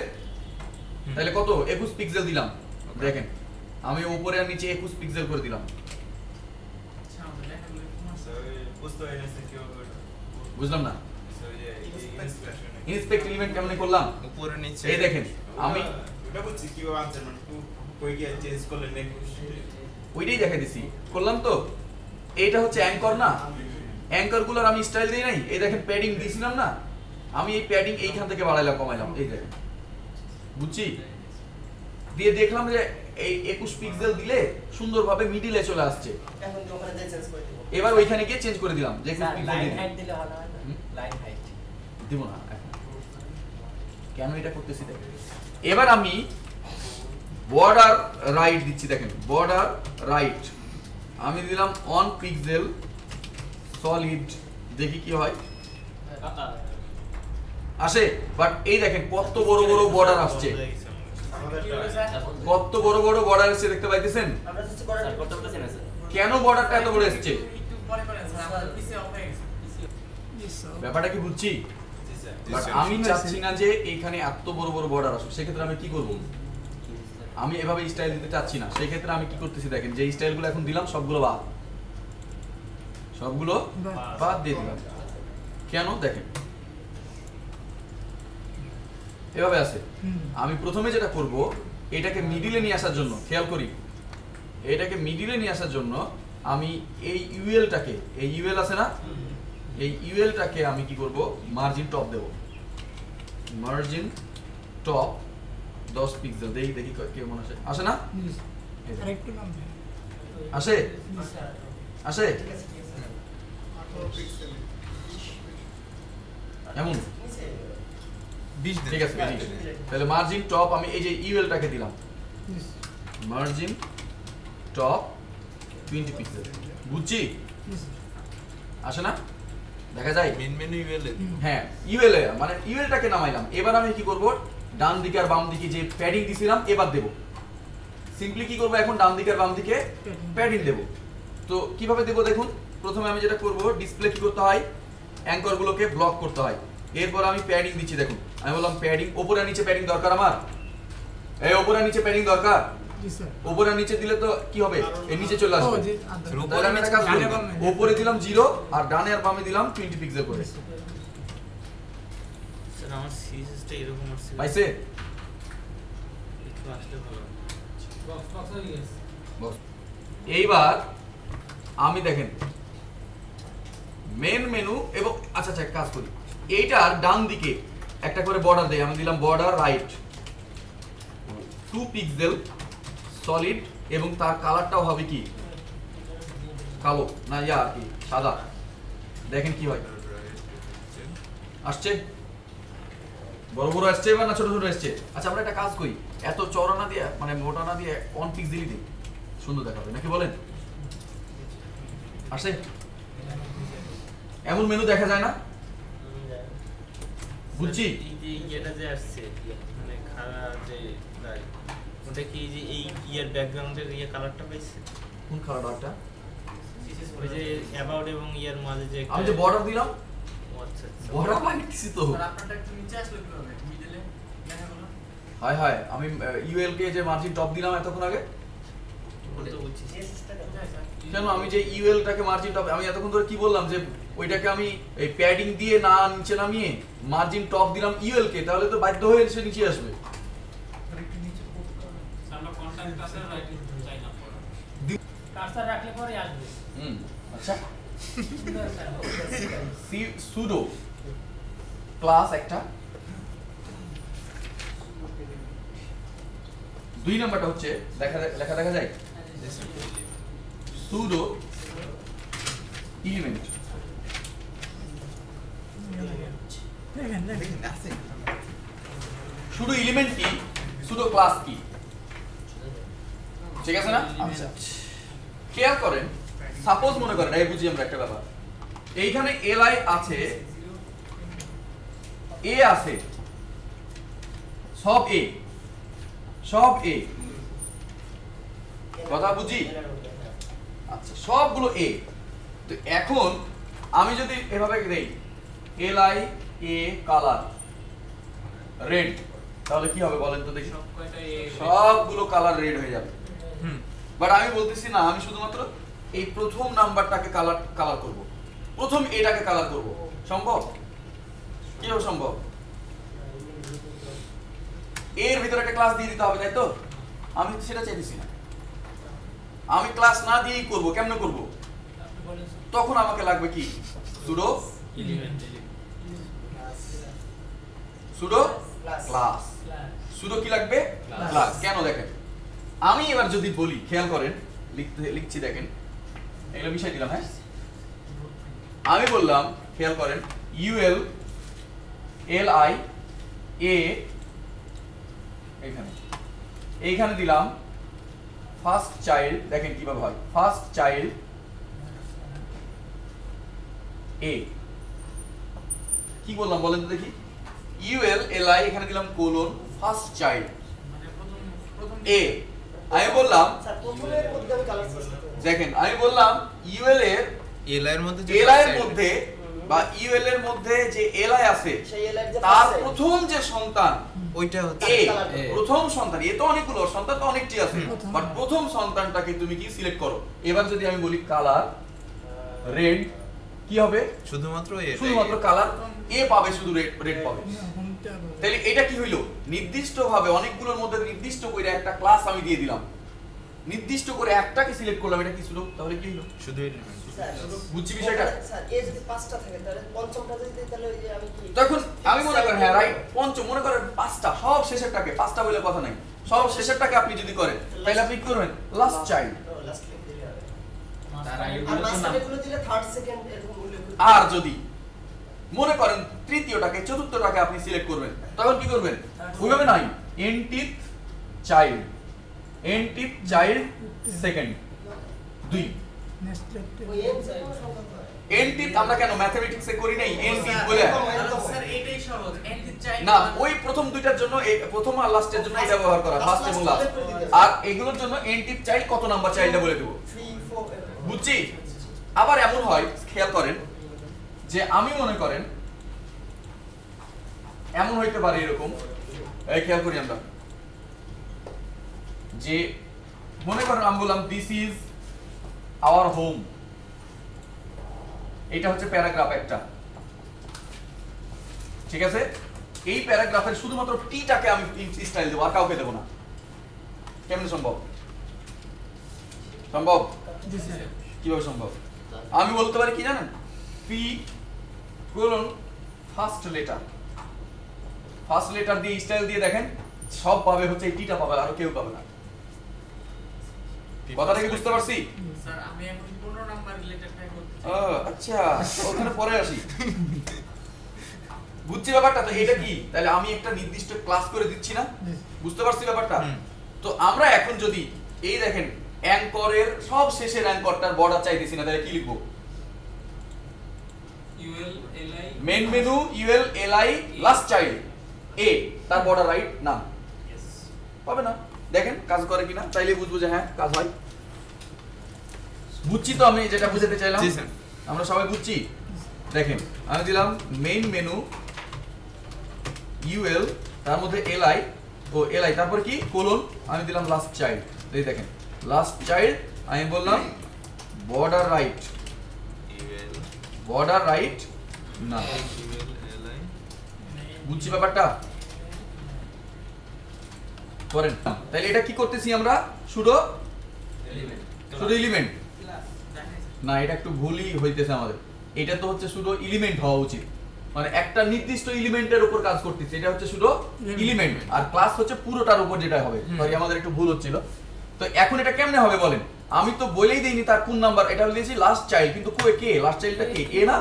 তাহলে কত, 21 পিক্সেল দিলাম। দেখেন আমি উপরে আর নিচে 21 পিক্সেল করে দিলাম। আচ্ছা আমাদের লেখাগুলো একটু মাস বুঝতে পারি না স্যার কিভাবে ওটা। বুঝলাম না, স্যার এই ইন্সপেক্ট এলিমেন্ট কেমনে করলাম? উপরে নিচে এই দেখেন আমি ওটা বুঝছি কিভাবে আনসার মানে কই গিয়ে চেঞ্জ করলে নেক্সট ওইটাই দেখাই দিছি, করলাম তো। এইটা হচ্ছে অ্যাঙ্কর না, অ্যাঙ্কর গুলোর আমি স্টাইল দিই নাই। এই দেখেন প্যাডিং দিছিলাম না, আমি এই প্যাডিং এইখান থেকে বাড়াইলাম কমাইলাম। এই দেখেন বুঝছি, দিয়ে দেখলাম যে এই 21 পিক্সেল দিলে সুন্দরভাবে মিডিলে চলে আসছে। এখন কি ওখানে চেঞ্জ করে দিব? এবার ওইখানে গিয়ে চেঞ্জ করে দিলাম যে 21 পিক্সেল লাইন দিলাম। হাইট দিলে ভালো হয় না? লাইন হাইট দিব না এখন। কেন এটা করতেছি দেখেন, এবার আমি বর্ডার রাইট দিচ্ছি। দেখেন বর্ডার রাইট আমি দিলাম 1 পিক্সেল সলিড, দেখি কি হয় আসে। বাট এই দেখেন কত বড় বড় বর্ডার আসছে, কত বড় বড় বর্ডার আসছে দেখতে পাইতেছেন? আমরা কিছু করে স্যার করতে পারতেছি না স্যার। কেন বর্ডারটা এত বড় এসছে? একটু পরে করেন স্যার, আমাদের পিছে অফ হয়ে গেছে। ব্যাপারটা কি বুঝছি? বাট আমি চাচ্ছি না যে এখানে এত বড় বড় বর্ডার আসুক। সেক্ষেত্রে আমি কি করব, আমি এভাবে স্টাইল দিতে চাচ্ছি না। সেই ক্ষেত্রে আমি কি করতেছি দেখেন, যে স্টাইলগুলো এখন দিলাম সবগুলো বাদ, সবগুলো বাদ দিয়ে দিলাম। কেন দেখেন এভাবে আছে। আমি প্রথমে যেটা করব, এটাকে মিডিলে নিয়ে আসার জন্য, খেয়াল করি, এটাকে মিডিলে নিয়ে আসার জন্য আমি এই ইউএলটাকে, এই ইউএল আছে না, এই ইউএলটাকে আমি কি করব, মার্জিন টপ দেব। Margin top 10 pixel. দেখি দেখি কেমন আসে, আসে না? এই দেখেন। আরেকটু নাম দেন। আসে আসে এমন 20 দিন ঠিক আছে 20। তাহলে মার্জিন টপ আমি এই যে ইউএলটাকে দিলাম, মার্জিন টপ 20 পিক্সেল। বুঝছি? আসে না? দেখা যায়? মেন মেনু ইউএলএ হ্যাঁ ইউএল মানে ইউএলটাকে নামাইলাম। এবার আমি কি করব, ডান দিকে আর বাম দিকে যে প্যাডিং দিছিলাম এবার দেব। সিম্পলি কি করব, এখন ডান দিকে আর বাম দিকে প্যাডিং দেব। তো কিভাবে দেব দেখুন, প্রথমে আমি যেটা করব, ডিসপ্লে কি করতে হয়, অ্যাঙ্কর গুলোকে ব্লক করতে হয়। এরপর আমি প্যাডিং দিচ্ছি। দেখুন আমি বললাম প্যাডিং, উপরে আর নিচে প্যাডিং দরকার আমার, এই উপরে আর নিচে প্যাডিং দরকার। জি স্যার। উপরে আর নিচে দিলে তো কি হবে, এই নিচে চলে ও আসবে। জি আদা। তাহলে আমি একটা কাজ ডানে করব, বামে। উপরে দিলাম 0 আর ডানে আর বামে দিলাম 20 পিক্সেল করে। স্যার আমার সিরিজটা এরকম আসছে। পাইছে? একটু আসলে ভালো। বক্স বক্স হয়ে গেছে। এইবার আমি দেখেন মেন মেনু এবং আচ্ছা আচ্ছা কাজ করি, এইটার ডান দিকে একটা করে বর্ডার দেই। আমি দিলাম বর্ডার রাইট 2 পিক্সেল সলিড এবং তার কালারটাও হবে কি কালো না ইয়া আর কি সাদা। দেখেন কি হয়, আসছে বড় বড় আসছে এবার না ছোট ছোট আসছে? আচ্ছা আমরা একটা কাজ করি, এত চওড়া না দিয়ে মানে মোটা না দিয়ে 1 পিক্সেলই দিই, সুন্দর দেখাবে নাকি বলেন? আসে এমন মেনু দেখা যায় না? বুঝছি? এই যে ইয়েটা যে আসছে মানে খাড়া যে লাইট, ওটা কি যে এই ইয়ার ব্যাকগ্রাউন্ডের ইয়ে কালারটা পাইছে? কোন কালারটা? ওই যে অ্যাবাউট এবং ইয়ার মাঝে যে আমি যে বর্ডার দিলাম, ও আচ্ছা আচ্ছা। বর্ডার লাগিয়েছি তো। স্যার আপনারটা একটু নিচে আসলে কিভাবে মিডলে লেখাগুলো? হায় হায়, আমি ইউএল কে যে মার্জিন টপ দিলাম এতক্ষণ আগে, ওটা তো বুঝছি। সিএসএসটা কোথায় স্যার? কেন আমি যে ইউএল টাকে মার্জিন টপ, আমি এতক্ষণ ধরে কি বললাম যে ওইটাকে আমি এই প্যাডিং দিয়ে না নিচে নামিয়ে মার্জিন টপ দিলাম ইউএল কে, তাহলে তো বাধ্য হয়ে এসে নিচে আসবে। আমরা কন্টাক্ট ক্লাসের রাইটিং চাই না পড়া। কার্সার রাখলে পরে আসবে। আচ্ছা সুডো ক্লাস একটা, 2 নাম্বারটা হচ্ছে দেখা যায় সুডো এলিমেন্ট। সুডো এলিমেন্ট কি, সুডো ক্লাস কি, ঠিক আছে না? আচ্ছা খেয়াল করেন, সাপোজ মনে করেন এই বুঝি আমরা একটা ব্যাপার, এইখানে এলআই আছে, এ আছে, সব এ, সব এ, কথা বুঝি? আচ্ছা সবগুলো এ। তো এখন আমি যদি এভাবে দেই এলআই এ কালার রেড, তাহলে কি হবে বলেন তো দেখি? সব কয়টা এ সবগুলো কালার রেড হয়ে যাবে। বাট আমি বলতেছি না, আমি শুধুমাত্র এই প্রথম নাম্বারটাকে কালার করব, প্রথম এটাকে কালার করব। সম্ভব? কিভাবে সম্ভব? এর ভিতরে একটা ক্লাস দিয়ে দিতে হবে, তাই তো? আমি সেটা চাইতেছি না, আমি ক্লাস না দিয়েই করব। কেমনে করব? আপনি বলেন তখন আমাকে লাগবে কি? Pseudo element pseudo class. Class. Pseudo কি লাগবে? ক্লাস। কেন দেখেন, আমি এবার যদি বলি, খেয়াল করেন, লিখছি দেখেন, এগুলো বিষয় দিলাম, হ্যাঁ আমি বললাম, খেয়াল করেন, ইউএল এলআই এ, এইখানে দিলাম ফার্স্ট চাইল্ড, দেখেন কিভাবে হয়, ফার্স্ট চাইল্ড এ। কি বললাম বলেন তো দেখি? ইউএল এলআই এখানে দিলাম কোলন, ফার্স্ট চাইল্ড মানে প্রথম এ। আমি বললাম, স্যার প্রথমের মধ্যে আমি কালার করতে দেখেন আমি বললাম ইউএল এর এলআই এর মধ্যে এলআই এর মধ্যে বা ইউএল এর মধ্যে যে এলআই আছে সেই এলার যে তার first প্রথম যে সন্তান ওইটা হচ্ছে এ, এ। প্রথম সন্তান, এ তো অনেকগুলো সন্তান তো অনেকটি আছে, বাট প্রথম সন্তানটাকে তুমি কি সিলেক্ট করো। এবার যদি আমি বলি কালার রেড, কি হবে? শুধুমাত্র এ শুধুমাত্র কালার এ পাবে, শুধু রেড পাবে। তাহলে এটা কি হইলো? নির্দিষ্টভাবে অনেকগুলোর মধ্যে নির্দিষ্ট করে একটা ক্লাস আমি দিয়ে দিলাম, নির্দিষ্ট করে একটাকে সিলেক্ট করলাম, এটা কি ছিল? তাহলে কি হলো? শুধু এলিমেন্ট স্যার বুঝছি বিষয়টা? স্যার এ যদি 5টা থাকে তাহলে পঞ্চমটা যদি দিই তাহলে ওই যে আমি কি তখন আমি মনে করেন, হ্যাঁ রাইট, পঞ্চম মনে করেন 5টা, সব শেষেরটাকে, 5টা বলে কথা নাই, সব শেষেরটাকে আপনি যদি করেন তাহলে আপনি কি করবেন? Last child. লাস্ট লিখ দিলে হবে তার আগে আর মাঝখানেগুলো দিলে থার্ড সেকেন্ড এরকম উল্লেখ করতে আর যদি মনে করেন তৃতীয়টাকে, চতুর্থটাকে আপনি সিলেক্ট করবেন, তখন কি করবেন? ওইভাবে নাই, এনটিথ চাইল্ড, এনটিথ চাইল্ড সেকেন্ড 2। ওই এন চাই এনটিথ আমরা কেন ম্যাথমেটিক্সে করি নাই এনটিথ বলে? স্যার এটাই সহজ এন্ড চাই না, ওই প্রথম দুইটার জন্য, এই প্রথম আর লাস্টের জন্য এটা ব্যবহার করা, ফার্স্ট এবং লাস্ট। আর এগুলোর জন্য এনটিথ চাইল্ড কত নাম্বার চাইল্ডটা বলে দেবো, 3 4 বুঝছি? আবার এমন হয়, খেয়াল করেন, যে আমি মনে করেন এমন হইতে পারে এরকম, এই খেয়াল করি আমরা, যে মনে করেন আমি বললাম দিস ইজ আওয়ার হোম, এটা হচ্ছে প্যারাগ্রাফ একটা, ঠিক আছে? এই প্যারাগ্রাফের শুধুমাত্র টিটাকে আমি স্টাইল দেবো, আর কাউকে দেবো না। কেমনে সম্ভব? সম্ভব? কিভাবে সম্ভব? আমি বলতে পারি কি জানেন, P colon first letter, first letter দিয়ে স্টাইল দিয়ে দেখেন, সব পাবে হচ্ছে এই টিটা পাবে, আর কেউ পাবে না। কথাটা কি বুঝতে পারছি? স্যার আমি এখন 15 নাম্বার রিলেটেডটাই করতে ও আচ্ছা, ওখানে পরে আসি। বুঝছি ব্যাপারটা? তো এটা কি, তাহলে আমি একটা নির্দিষ্ট ক্লাস করে দিচ্ছি না? বুঝতে পারছি ব্যাপারটা? তো আমরা এখন যদি এই দেখেন অ্যাঙ্করের সব শেষের অ্যাঙ্করটার বর্ডার চাইতেছি না, তাহলে কি লিখবো? UL LI main menu UL LI last child এ, তার বর্ডার রাইট নাম ইয়েস পাবে না। দেখেন কাজ করে কিনা, তাইলে বুঝবো যে হ্যাঁ কাজ হয়। বুঝছি তো আমি যেটা বুঝাতে চাইলাম? জি স্যার। আমরা সবাই বুঝছি। দেখেন আমি দিলাম মেইন মেনু ইউএল, তার মধ্যে এলআই, ও এলআই, তারপর কি কোলন, আমি দিলাম লাস্ট চাইল্ড। এই দেখেন লাস্ট চাইল্ড, আমি বললাম বর্ডার রাইট, বর্ডার রাইট না। বুঝছি ব্যাপারটা? করেন। তাহলে এটা কি করতেছি আমরা? সুডো এলিমেন্ট না, এটা একটু ভুলই হইতেছে আমাদের। এটা তো হচ্ছে সুডো এলিমেন্ট হওয়া উচিত, মানে একটা নির্দিষ্ট এলিমেন্টের উপর কাজ করতেছে, এটা হচ্ছে সুডো এলিমেন্ট, আর ক্লাস হচ্ছে পুরোটার উপর যেটা হবে। সরি, আমাদের একটু ভুল হচ্ছিল। তো এখন এটা কেমনে হবে বলেন? আমি তো বলেই দেইনি তার কোন নাম্বার, এটা দিয়েছি লাস্ট চাইল্ড, কিন্তু কে লাস্ট চাইল্ডটা কে? এ না?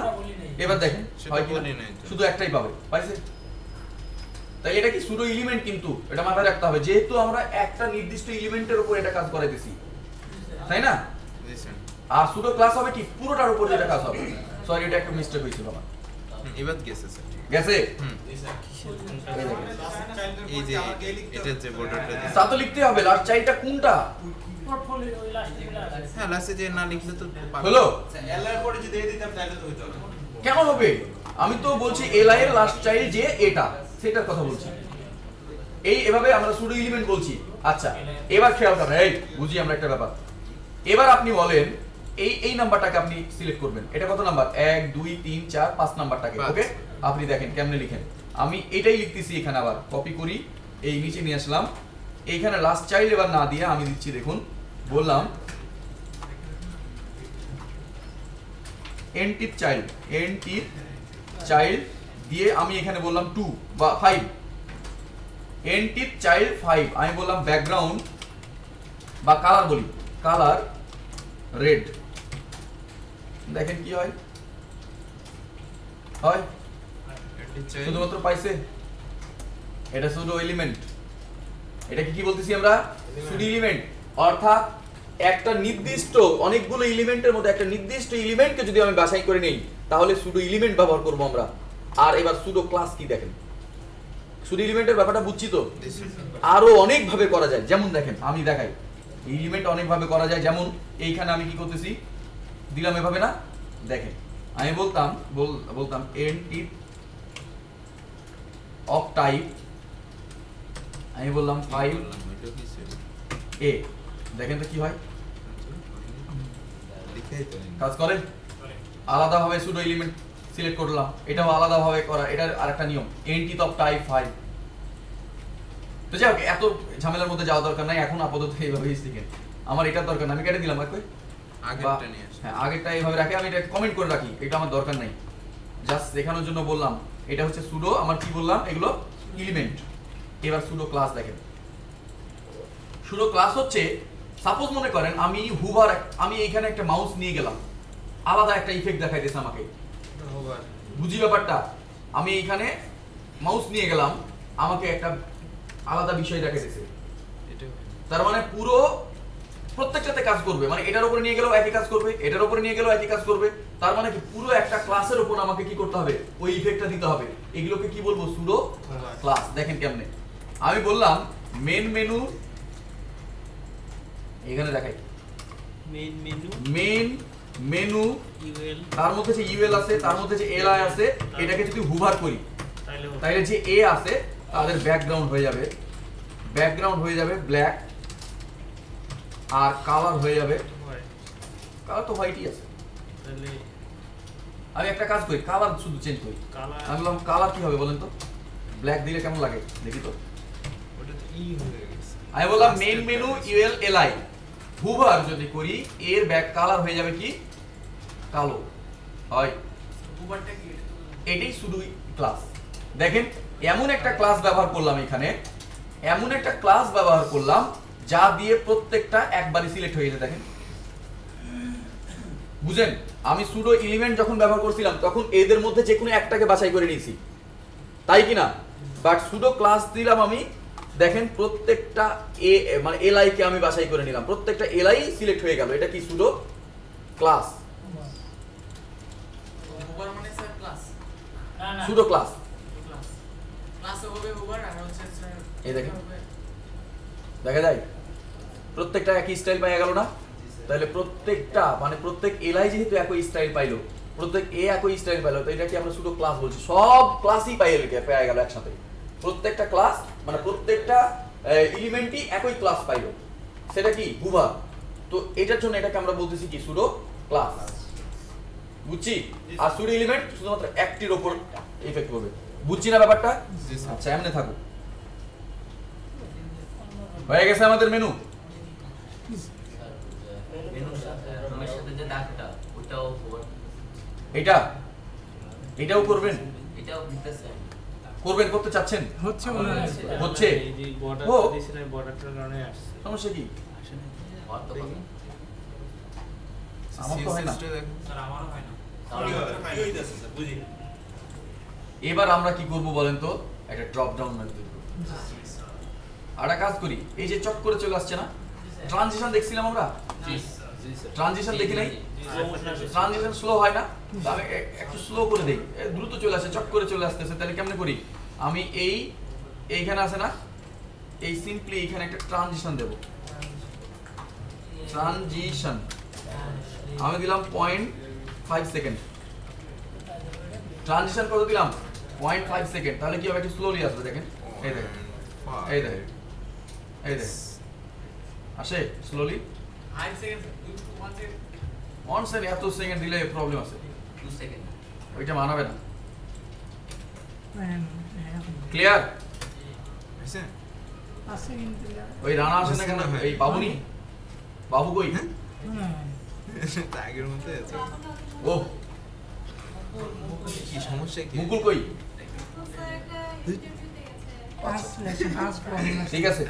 এবার দেখেন হয় কি না? শুধু একটাই পাবে, পাইছে? তাই এটা কি সুডো এলিমেন্ট, কিন্তু এটা মাথায় রাখতে হবে, যেহেতু আমরা একটা নির্দিষ্ট এলিমেন্টের উপর এটা কাজ করাইতেছি, তাই না? আর সুডো ক্লাস হবে কি পুরোটার উপর যেটা কাজ হবে। সরি, এটা একটা মিস্টেক হয়েছিল আমার। এবার গেছে স্যার। গেছে? এই যে এটা যে বর্ডারটা দিয়েছে তা তো লিখতে হবে লাস্ট চাইল্ডটা কোনটা। পোর্টফোলিও ওই লাস্টে হ্যাঁ, লাস্টে যে না লিখলে তো হলো? এল এর পরে যদি দিয়ে দিতাম তাহলে তো হইতো না। কেন হবে? আমি তো বলছি এলআই এর লাস্ট চাইল্ড যে এটা, সেটার কথা বলছি। এভাবে আমরা সুডো এলিমেন্ট বলছি। আচ্ছা, এবার খেয়াল করেন, এই বুঝি আমরা একটা ব্যাপার। এবার আপনি বলেন এই নাম্বারটাকে আপনি সিলেক্ট করবেন। এটা কত নাম্বার? 1 2 3 4 5 নাম্বারটাকে। ওকে, আপনি দেখেন কেমনে লিখেন। আমি এটাই লিখতেছি এখানে, আবার কপি করি, এই নিচে নিয়ে আসলাম। এইখানে লাস্ট চাইল্ড এবার না দিয়ে আমি দিচ্ছি, দেখুন বললাম এনটিভ চাইল্ড দিয়ে আমি এখানে বললাম 2 বা 5, এনটিভ চাইল্ড 5, আমি বললাম ব্যাকগ্রাউন্ড বা কালার, বলি কালার রেড। দেখেন কি হয়, শুধুমাত্র পাইছে। এটা সুডো এলিমেন্ট। এটা কি বলতেছি আমরা? Pseudo element. অর্থাৎ একটা নির্দিষ্ট অনেকগুলো এলিমেন্টের মধ্যে একটা নির্দিষ্ট এলিমেন্টকে যদি আমি বাছাই করে নেই, তাহলে সুডো এলিমেন্ট ব্যবহার করব আমরা। আর এবার সুডো ক্লাস কি দেখেন, সুডো এলিমেন্টের ব্যাপারটা বুঝছি তো? আরো অনেক ভাবে করা যায়, যেমন দেখেন আমি দেখাই, এলিমেন্ট অনেক ভাবে করা যায়। যেমন এইখানে আমি কি করতেছি, দিলাম এভাবে না, দেখেন আমি বলতাম এনটিভ অফ টাইপ, আমি বললাম 5a, দেখেন তো কি হয়, কাজ করে? আলাদাভাবে সুডো এলিমেন্ট সিলেক্ট করলাম, এটাও আলাদাভাবে করা, এটার আরেকটা নিয়ম এনটিভ অফ টাইপ 5। তো যাই হোক, এত ঝামেলার মধ্যে যাওয়া দরকার নাই, এখন আপাতত এইভাবেই শিখেন। আমার এটার দরকার না, আমি কেটে দিলাম। আগেরটা নিয়ে আসি। হ্যাঁ, আগেরটা এইভাবে রাখি, আমি এটা কমেন্ট করে রাখি, এটা আমার দরকার নাই, জাস্ট দেখানোর জন্য বললাম। এটা হচ্ছে সুডো, আমার কি বললাম, এগুলো এলিমেন্ট। এবার সুডো ক্লাস দেখেন। সুডো ক্লাস হচ্ছে, সাপোজ মনে করেন আমি এইখানে একটা মাউস নিয়ে গেলাম, আলাদা একটা ইফেক্ট দেখাইতেছে আমাকে, বুঝি ব্যাপারটা? আমি এইখানে মাউস নিয়ে গেলাম, আমাকে একটা আলাদা বিষয় দেখাইতেছে, তার মানে পুরো প্রত্যেকটাতে কাজ করবে, মানে এটার উপরে নিয়ে গেলেও একই কাজ করবে, এটার উপরে নিয়ে গেলেও একই কাজ করবে। তার মানে কি পুরো একটা ক্লাসের উপর আমাকে কি করতে হবে, ওই ইফেক্টটা দিতে হবে। এগুলোকে কি বলবো? Pseudo class. দেখেন কেমনে, আমি বললাম মেন মেনু, এখানে দেখাই মেন মেনু, তার মধ্যে যে ইউএল আছে, তার মধ্যে যে এলআই আছে, এটাকে যদি হুভার করি, তাহলে যে এ আছে তাদের ব্যাকগ্রাউন্ড হয়ে যাবে ব্ল্যাক, আর কালার হয়ে যাবে, কালার তো হোয়াইটই আছে। আমি একটা কাজ করি, কালার শুধু চেঞ্জ করি। আমি বললাম কালার কি হবে বলেন তো, ব্ল্যাক দিলে কেমন লাগে দেখি তো। আমি বললাম main menu UL LI, Hoover যদি করি, এর ব্যাক কালার হয়ে যাবে কি কালো হয়। হুভারটা কি? এটাই শুধু ক্লাস। দেখেন এমন একটা ক্লাস ব্যবহার করলাম এখানে, এমন একটা ক্লাস ব্যবহার করলাম যা দিয়ে প্রত্যেকটা একবারই সিলেক্ট হয়ে গেছে। দেখেন, বুঝেন? আমি সুডো এলিমেন্ট যখন ব্যবহার করছিলাম তখন এদের মধ্যে যে কোনো একটাকে বাছাই করে নিয়েছি, তাই কি না? বাট সুডো ক্লাস দিলাম আমি, দেখেন প্রত্যেকটা মানে এলআই কে আমি বাছাই করে নিলাম, প্রত্যেকটা এলআই সিলেক্ট হয়ে গেল। এটা কি সুডো ক্লাস? হুভার মানে স্যার ক্লাস? না সুডো ক্লাস। ক্লাস হবে হুভার, আর হচ্ছে স্যার এই দেখেন, দেখা যায় প্রত্যেকটা একই স্টাইল পাওয়া গেল না? তাহলে প্রত্যেকটা মানে প্রত্যেক এলআই যেহেতু একই স্টাইল পাইলো, প্রত্যেক এ একই স্টাইল পাইলো, তো এটা কি আমরা শুধু ক্লাস বলছি? সব ক্লাসই পেয়ে গেল একসাথে, প্রত্যেকটা ক্লাস মানে প্রত্যেকটা এলিমেন্টই একই ক্লাস পাইলো, সেটা কি হুভার। তো এটার জন্য এটাকে আমরা বলতেছি কি সুডো ক্লাস। বুঝছি? আর সুডো এলিমেন্ট শুধুমাত্র একটির উপর ইফেক্ট করবে। বুঝছি না ব্যাপারটা? জি স্যার। আচ্ছা এমনি থাকুক। হয়ে গেছে আমাদের মেনু। রুমের সাথে যে দাগটা ওটাও এটা এটাও করবেন, এটাও দিতেছে। করবেন, করতে চাচ্ছেন? হচ্ছে মনে হয়। হচ্ছে? এই যে ও। বর্ডারটা দিয়েছিলেন, বর্ডারটার কারণে আসছে। সমস্যা কি? হওয়ার তো কথা। আমার তো হয় না। CSS টা দেখেন। স্যার আমারও হয় না। এবার আমরা কি করব বলেন তো? একটা ড্রপ ডাউন মেনু তৈরি করব। আর একটা কাজ করি, এই যে চট করে চলে আসছে না ট্রানজিশন, দেখছিলাম আমরা ট্রানজিশন দেখি নাই? ট্রানজিশন স্লো হয় না? আমি একটু স্লো করে দেই, দ্রুত চলে আসে, চট করে চলে আসতেছে। তাহলে কেমনে করি? আমি এইখানে আছে না, এই সিম্পলি এইখানে একটা ট্রানজিশন দেব। ট্রানজিশন আমি দিলাম 0.5 সেকেন্ড। ট্রানজিশন কত দিলাম? 0.5 সেকেন্ড। তাহলে কি হবে? একটু স্লোলি আসবে, দেখেন। এই দেখেন, এই দেখেন, এই দেখেন, আসে স্লোলি। 5 সেকেন্ড 1 সেকেন্ড 1 সেকেন্ড, এত সেকেন্ড দিলে প্রবলেম আছে, 2 সেকেন্ড। ওইটা মানাবে না। হ্যাঁ, ক্লিয়ার? হয়েছে? আছে কিন্তু ওই রানা আসে না কেন? এই বাবুনি, বাবু কই? হ্যাঁ তা আগের মধ্যে আছে। ও কি সমস্যা কি? মুকুল কই? ঠিক আছে,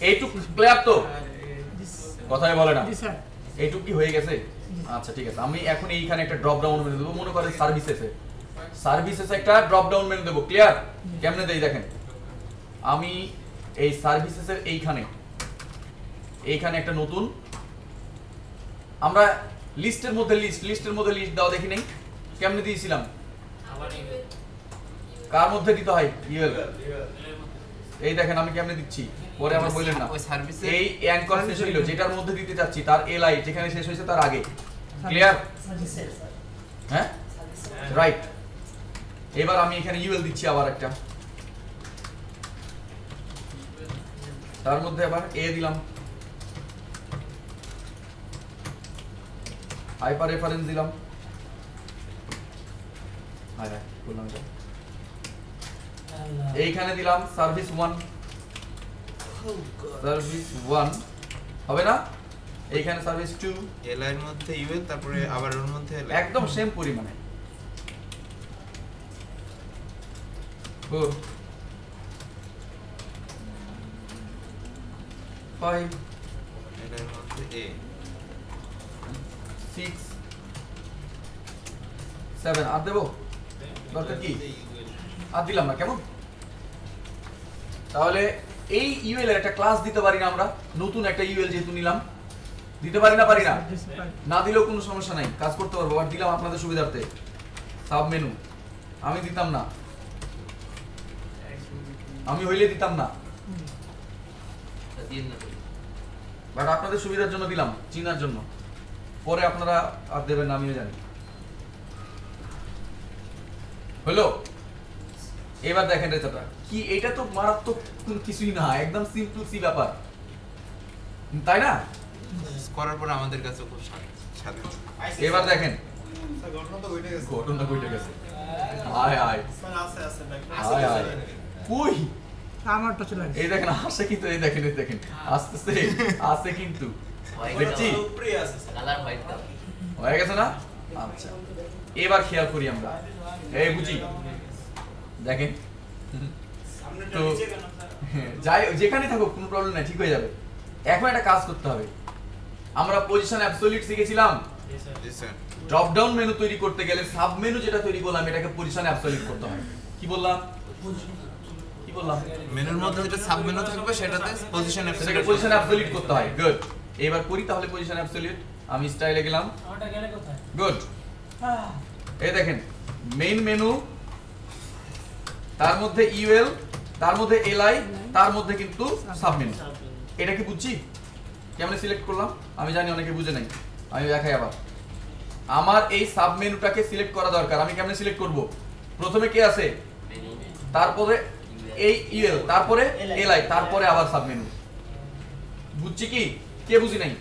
এইটুক ক্লিয়ার তো? কথাই বলে না। জি স্যার। এইটুক কি হয়ে গেছে? আচ্ছা ঠিক আছে, আমি এখন এইখানে একটা ড্রপ ডাউন মেনু দেবো। মনে করেন সার্ভিসেসে একটা ড্রপ ডাউন মেনু দেবো। ক্লিয়ার? কেমনে দেই দেখেন। আমি এই সার্ভিসেসের এইখানে একটা নতুন, আমরা লিস্টের মধ্যে লিস্ট দাও দেখি নাই কেমনে দিয়েছিলাম? আবার কার মধ্যে দিতে হয়? ইউএল। এই দেখেন আমি কেমনে দিচ্ছি, পরে আমার বললেন না। ওই সার্ভিসে এই অ্যাঙ্কর শেষ হইলো, যেটার মধ্যে দিতে যাচ্ছি তার এলআই যেখানে শেষ হয়েছে তার আগে। ক্লিয়ার? সার্ভিসের স্যার। হ্যাঁ সার্ভিসের। রাইট। এবার আমি এখানে ইউএল দিচ্ছি আবার একটা, তার মধ্যে আবার এ দিলাম, হাইপার রেফারেন্স দিলাম। হ্যাঁ বললাম এটা। এইখানে দিলাম সার্ভিস 1, সার্ভিস 1 হবে না? এইখানে সার্ভিস 2, এল এর মধ্যে ইউএল, তারপরে আবার ওর মধ্যে এল। একদম সেম পরিমাণে। 4 5 এল এর মধ্যে এ। 6 7 আর দেবো? দরকার কি? আর দিলাম না, কেমন? তাহলে এই ইউএল এর একটা ক্লাস দিতে পারি না আমরা? নতুন একটা ইউএল যেহেতু নিলাম, দিতে পারি না? পারি না? না দিলেও কোনো সমস্যা নাই, কাজ করতে পারবো। আর দিলাম আপনাদের সুবিধার্থে সাব মেনু। আমি দিতাম না, আমি হইলে দিতাম না, দিন না। বাট আপনাদের সুবিধার জন্য দিলাম, চিনার জন্য। পরে আপনারা আর দেবেন না, আমিও জানি। হলো? এবার দেখেন রেচাটা কি, এটা তো মারাত্মক কিছুই না, একদম সিম্পল সি ব্যাপার, তাই না? করার পর আমাদের কাছে খুব স্বাধীন। এবার দেখেন ঘটনা তো ঘটে গেছে। ঘটনা ঘটে গেছে। আয় আয় স্যার আছে আছে আয় আয়, কই? আমারটা চলে গেছে। এই দেখেন আসে কিন্তু, এই দেখেন, এই দেখেন আসতেছে, আসে কিন্তু, দেখছি উপরে আছে স্যার। Colour white colour. হয়ে গেছে না? আচ্ছা এবার খেয়াল করি আমরা, এই বুঝি দেখেন সামনেটা তো নিচে কেন স্যার? যাই যেখানে থাকুক কোনো প্রবলেম নাই, ঠিক হয়ে যাবে। এখন একটা কাজ করতে হবে, আমরা পজিশন অ্যাবসলিউট শিখেছিলাম। জি স্যার। ড্রপ ডাউন মেনু তৈরি করতে গেলে সাব মেনু যেটা তৈরি করলাম এটাকে পজিশন অ্যাবসলিউট করতে হয়। কি বললাম? কি বললাম? মেনুর মধ্যে যেটা সাব মেনু থাকবে সেটাতে পজিশন সেটাকে পজিশন অ্যাবসলিউট করতে হয়। গুড, এবার করি তাহলে পজিশন অ্যাবসলিউট। আমি স্টাইলে গেলাম, আমারটা গেলে কোথায়? গুড। এই দেখেন মেইন মেনু, তার মধ্যে ইউএল, তার মধ্যে এলআই, তার মধ্যে কিন্তু সাব মেনু। এটা কি বুঝছি কেমনে সিলেক্ট করলাম? আমি জানি অনেকে বুঝে নাই, আমি দেখাই আবার। আমার এই সাব মেনুটাকে সিলেক্ট করা দরকার। আমি কেমনে সিলেক্ট করব? প্রথমে কে আছে, মেনু। তারপরে এই ইউএল, তারপরে এলআই, তারপরে আবার সাব মেনু। বুঝছি কি? কে বুঝি নাই?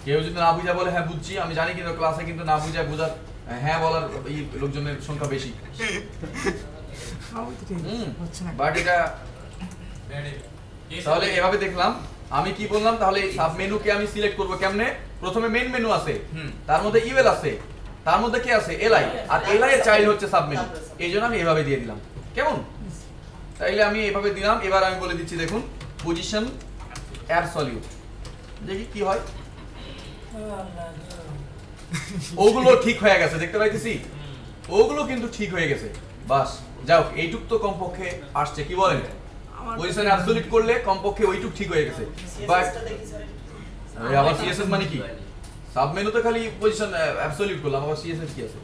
কেউ যদি না বুঝা বলে হ্যাঁ বুঝছি, আমি জানি কিন্তু ক্লাসে কিন্তু না বুঝায় বোঝার হ্যাঁ বলার এই লোকজনের সংখ্যা বেশি। সবই তো ঠিক হচ্ছে না। বাট এটা তাহলে এভাবে দেখলাম আমি কি বললাম, তাহলে এই সাব মেনুকে আমি সিলেক্ট করব কেমনে? প্রথমে মেইন মেনু আছে, তার মধ্যে ইউএল আছে, তার মধ্যে কি আছে এলআই, আর এলআই এর চাইল্ড হচ্ছে সাব মেনু। এইজন্য আমি এভাবে দিয়ে দিলাম, কেমন? তাইলে আমি এভাবে দিলাম। এবার আমি বলে দিচ্ছি দেখুন পজিশন অ্যাবসলিউট, দেখি কি হয়। ওগুলো ঠিক হয়ে গেছে, দেখতে পাইতেছি ওগুলো কিন্তু ঠিক হয়ে গেছে। বাস যাও, এইটুক তো কমপক্ষে আসছে, কি বলেন? পজিশন অ্যাবসলিউট করলে কমপক্ষে ওইটুক ঠিক হয়ে গেছে। বাট সিএসএসটা দেখি স্যার আরে আবার সিএসএস মানে কি? সাব মেনুতে খালি পজিশন অ্যাবসলিউট করলাম, আবার সিএসএস কি আছে?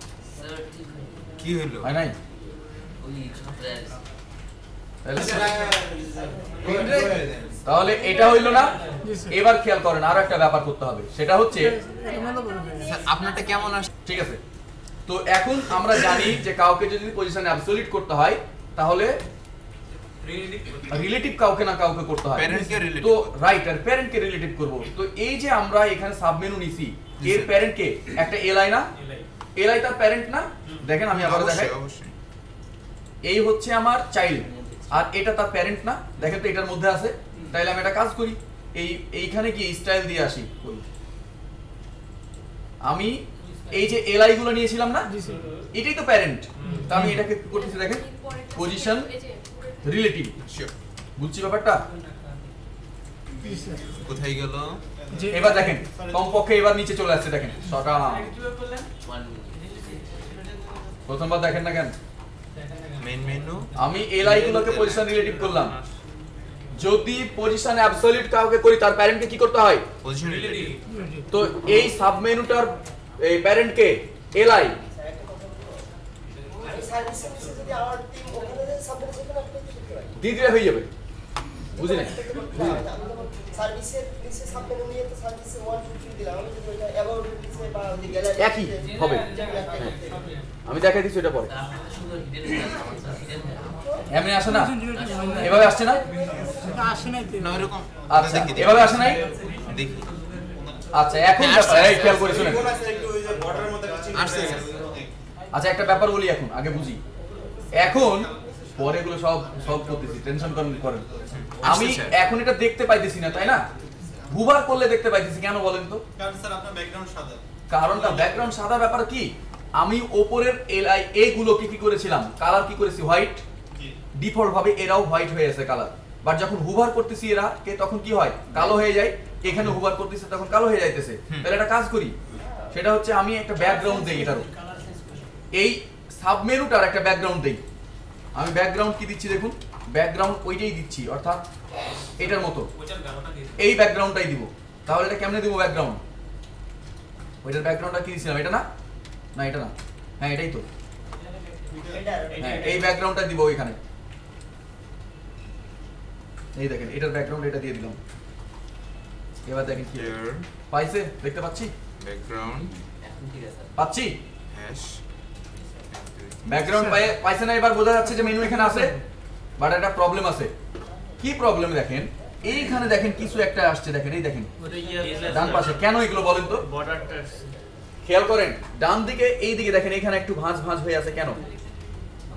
কি হলো? হয় নাই? তাহলে এটা হইল না। জি স্যার। এবার খেয়াল করেন আরো একটা ব্যাপার করতে হবে, সেটা হচ্ছে এটা মনে করবে। স্যার আপনারটা কেমন আসছে? ঠিক আছে। তো এখন আমরা জানি যে কাউকে যদি পজিশন অ্যাবসলিউট করতে হয় তাহলে রিলেটিভ কাউকে না কাউকে করতে হয়। Parent কে relative তো করতে হয়। রাইট, আর প্যারেন্ট কে রিলেটিভ করব। তো এই যে আমরা এখানে সাব মেনু নিছি, জি এর স্যার। প্যারেন্ট কে? একটা এলআই না? এলআই তার প্যারেন্ট না? দেখেন আমি আবার দেখাই, অবশ্যই অবশ্যই। এই হচ্ছে আমার চাইল্ড আর এটা তার প্যারেন্ট না? দেখেন তো এটার মধ্যে আছে। তাইলে আমি একটা কাজ করি, এইখানে কি স্টাইল দিয়ে আসি। আমি এই যে এলআই গুলো নিয়েছিলাম না, জি স্যার। এটাই তো প্যারেন্ট। তা আমি এটাকে কি করতেছি দেখেন, পজিশন রিলেটিভ। Sure. বুঝছি ব্যাপারটা? জি স্যার। কোথায় গেল? যে এবার দেখেন কমপক্ষে এবার নিচে চলে আসছে, দেখেন সটা। কিভাবে করলেন? প্রথমবার দেখেন না কেন? Main menu. আমি এলআই গুলোকে পজিশন রিলেটিভ করলাম। যদি পজিশন অ্যাবসলিউট কাউকে করি তার প্যারেন্টকে কি করতে হয়? Position relative. তো এই সাব মেনুটার এই প্যারেন্ট কে? এলআই। স্যার একটা কথা বলবো, আমি সার্ভিসে নিচে যদি আমার টিম ওখানে যদি সাবমিট যেখানে আপনি দিতে পারেন দিয়ে দিলে হয়ে যাবে। বুঝি নাই? সার্ভিসের নিচে সাবমিট নিয়ে তো সার্ভিসে 1 2 3 দিলাম, আমি যদি ওইটা অ্যাবাউট নিচে বা ওই গ্যালারি একই হবে। আমি দেখাই দিচ্ছি এটা পরে। এমনি আসে না? এভাবে আসছে না? এটা আসে নাই তো। না এরকম। আচ্ছা, দেখি, দেখি। এভাবে আসে নাই? দেখি। আচ্ছা, এখন ব্যাপার এই খেয়াল করে শুনেন। কোন আছে একটু ওই যে বর্ডারের মধ্যে কাছে আসছে, আচ্ছা, একটা ব্যাপার বলি এখন, আগে বুঝি। এখন পরে এগুলো সব সলভ করতেছি, টেনশন করেন। আমি স্যার। এখন এটা দেখতে পাইতেছি না, তাই না? হুবার করলে দেখতে পাইতেছি, কেন বলেন তো? কারণ স্যার আপনার ব্যাকগ্রাউন্ড সাদা। কারণটা ব্যাকগ্রাউন্ড সাদা। ব্যাপার কি, আমি ওপরের এলআই এ গুলোকে কি করেছিলাম, কালার কি করেছি, হোয়াইট। জি। ডিফল্ট ভাবে এরাও হোয়াইট হয়ে আছে কালার, বাট যখন হুভার করতেছি এরা কে তখন কি হয়, কালো হয়ে যায়। এখানে হুভার করতেছে তখন কালো হয়ে যাইতেছে। তাহলে একটা কাজ করি, সেটা হচ্ছে আমি একটা ব্যাকগ্রাউন্ড দেই এটার, এই সাবমেনুটার একটা ব্যাকগ্রাউন্ড দেই। আমি ব্যাকগ্রাউন্ড কি দিচ্ছি দেখুন, ব্যাকগ্রাউন্ড ওইটাই দিচ্ছি, অর্থাৎ এটার মতো ওইটার গাঢ়টা দিয়ে দিন। এই ব্যাকগ্রাউন্ডটাই দিব। তাহলে এটা কেমনে দিব ব্যাকগ্রাউন্ড? ওইটার ব্যাকগ্রাউন্ডটা কি দিছিলাম, এটা না? না এটা না, হ্যাঁ এটাই তো। এটা হ্যাঁ, এই ব্যাকগ্রাউন্ডটা দিব ওইখানে। এই দেখেন এটার ব্যাকগ্রাউন্ড এটা দিয়ে দিলাম। এবার দেখেন কি Here, পাইছে, দেখতে পাচ্ছি, background, পাচ্ছি hash. ব্যাকগ্রাউন্ড পাইছে না? এবার বোঝা যাচ্ছে যে মেনু এখানে আছে, বাট একটা প্রবলেম আছে। কি প্রবলেম দেখেন, এইখানে দেখেন কিছু একটা আসছে, দেখেন এই দেখেন ওটা ইয়ে ডান পাশে। কেন এগুলো বলেন তো? বর্ডারটা খেয়াল করেন ডান দিকে, এই দিকে দেখেন এখানে একটু ভাঁজ ভাঁজ হয়ে আছে, কেন?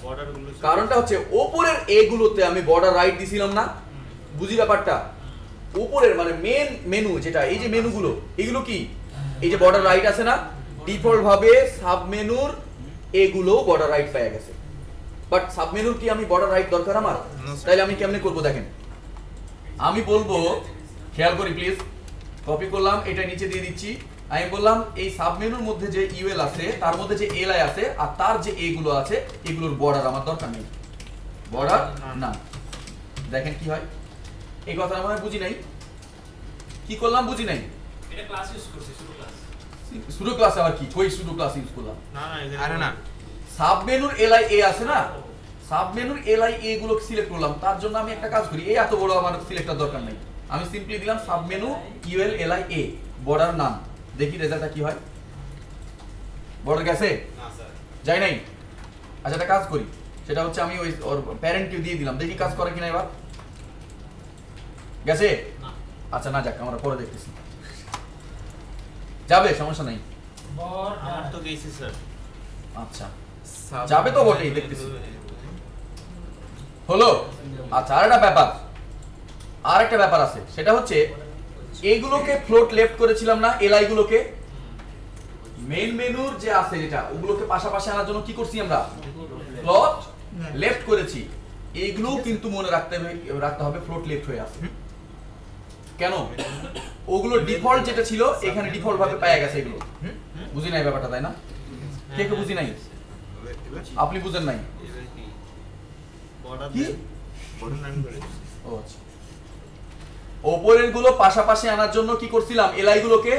বর্ডারগুলো কারণটা হচ্ছে ওপরের এগুলোতে আমি বর্ডার রাইট দিছিলাম না। বুঝি ব্যাপারটা? উপরের মানে মেন মেনু যেটা, এই যে মেনুগুলো এগুলো কি, এই যে বর্ডার রাইট আছে না, ডিফল্ট ভাবে সাব মেনুর এগুলো বর্ডার রাইট পেয়ে গেছে। বাট সাব মেনুর কি আমি বর্ডার রাইট দরকার আমার? sir. তাইলে আমি কেমনে করব দেখেন, আমি বলবো, খেয়াল করি প্লিজ, কপি করলাম, এটা নিচে দিয়ে দিচ্ছি। আমি বললাম এই সাব মেনুর মধ্যে যে ইউএল আছে তার মধ্যে যে এলআই আছে আর তার যে এগুলো আছে এগুলোর বর্ডার আমার দরকার নেই, বর্ডার না। দেখেন কি হয়, এই কথাটা মনে হয় বুঝি নাই। কি করলাম বুঝি নাই। এটা ক্লাস ইউজ করছি, শুরু ক্লাস। শুরু ক্লাসে আবার কি, কই শুরু ক্লাস ইউজ করলাম? না না আরে না, সাব মেনুর এলআই এ আছে না, সাব মেনুর এলআই এ গুলো সিলেক্ট করলাম। তার জন্য আমি একটা কাজ করি, এই এত বড় আমার সিলেক্টর দরকার নেই। আমি সিম্পলি দিলাম সাব মেনু ইউএল এলআই এ বর্ডার নাম। দেখি রেজাল্টটা কি হয়। বর্ডার গেছে? না স্যার। যাই নাই? আচ্ছা একটা কাজ করি, সেটা হচ্ছে আমি ওই ওর প্যারেন্টকে দিয়ে দিলাম, দেখি কাজ করে কিনা এবার। গেছে? না। আচ্ছা না যাক, আমরা পরে দেখতেছি। যাবে, সমস্যা নাই। আমার তো গেছে স্যার। আচ্ছা যাবে তো বটেই, দেখতেছি হলো। আচ্ছা আরেকটা ব্যাপার আছে, সেটা হচ্ছে এইগুলোকে ফ্লোট লেফট করেছিলাম না, এলআই গুলোকে মেইন মেনুর যে আছে যেটা, ওগুলোকে পাশাপাশি আনার জন্য কি করছি আমরা, ফ্লোট লেফট করেছি। এইগুলো কিন্তু মনে রাখতে হবে ফ্লোট লেফট হয়ে আছে। কেন? ওগুলো ডিফল্ট যেটা ছিল এখানে ডিফল্ট ভাবে পাওয়া গেছে। এগুলো বুঝি নাই ব্যাপারটা, তাই না? কে বুঝি নাই? আপনি বুঝেন নাই? এবার কি বর্ডার কি? বর্ডার নাম করে ও আচ্ছা, ওপরের গুলো পাশাপাশি আনার জন্য কি করছিলাম, এলআই গুলোকে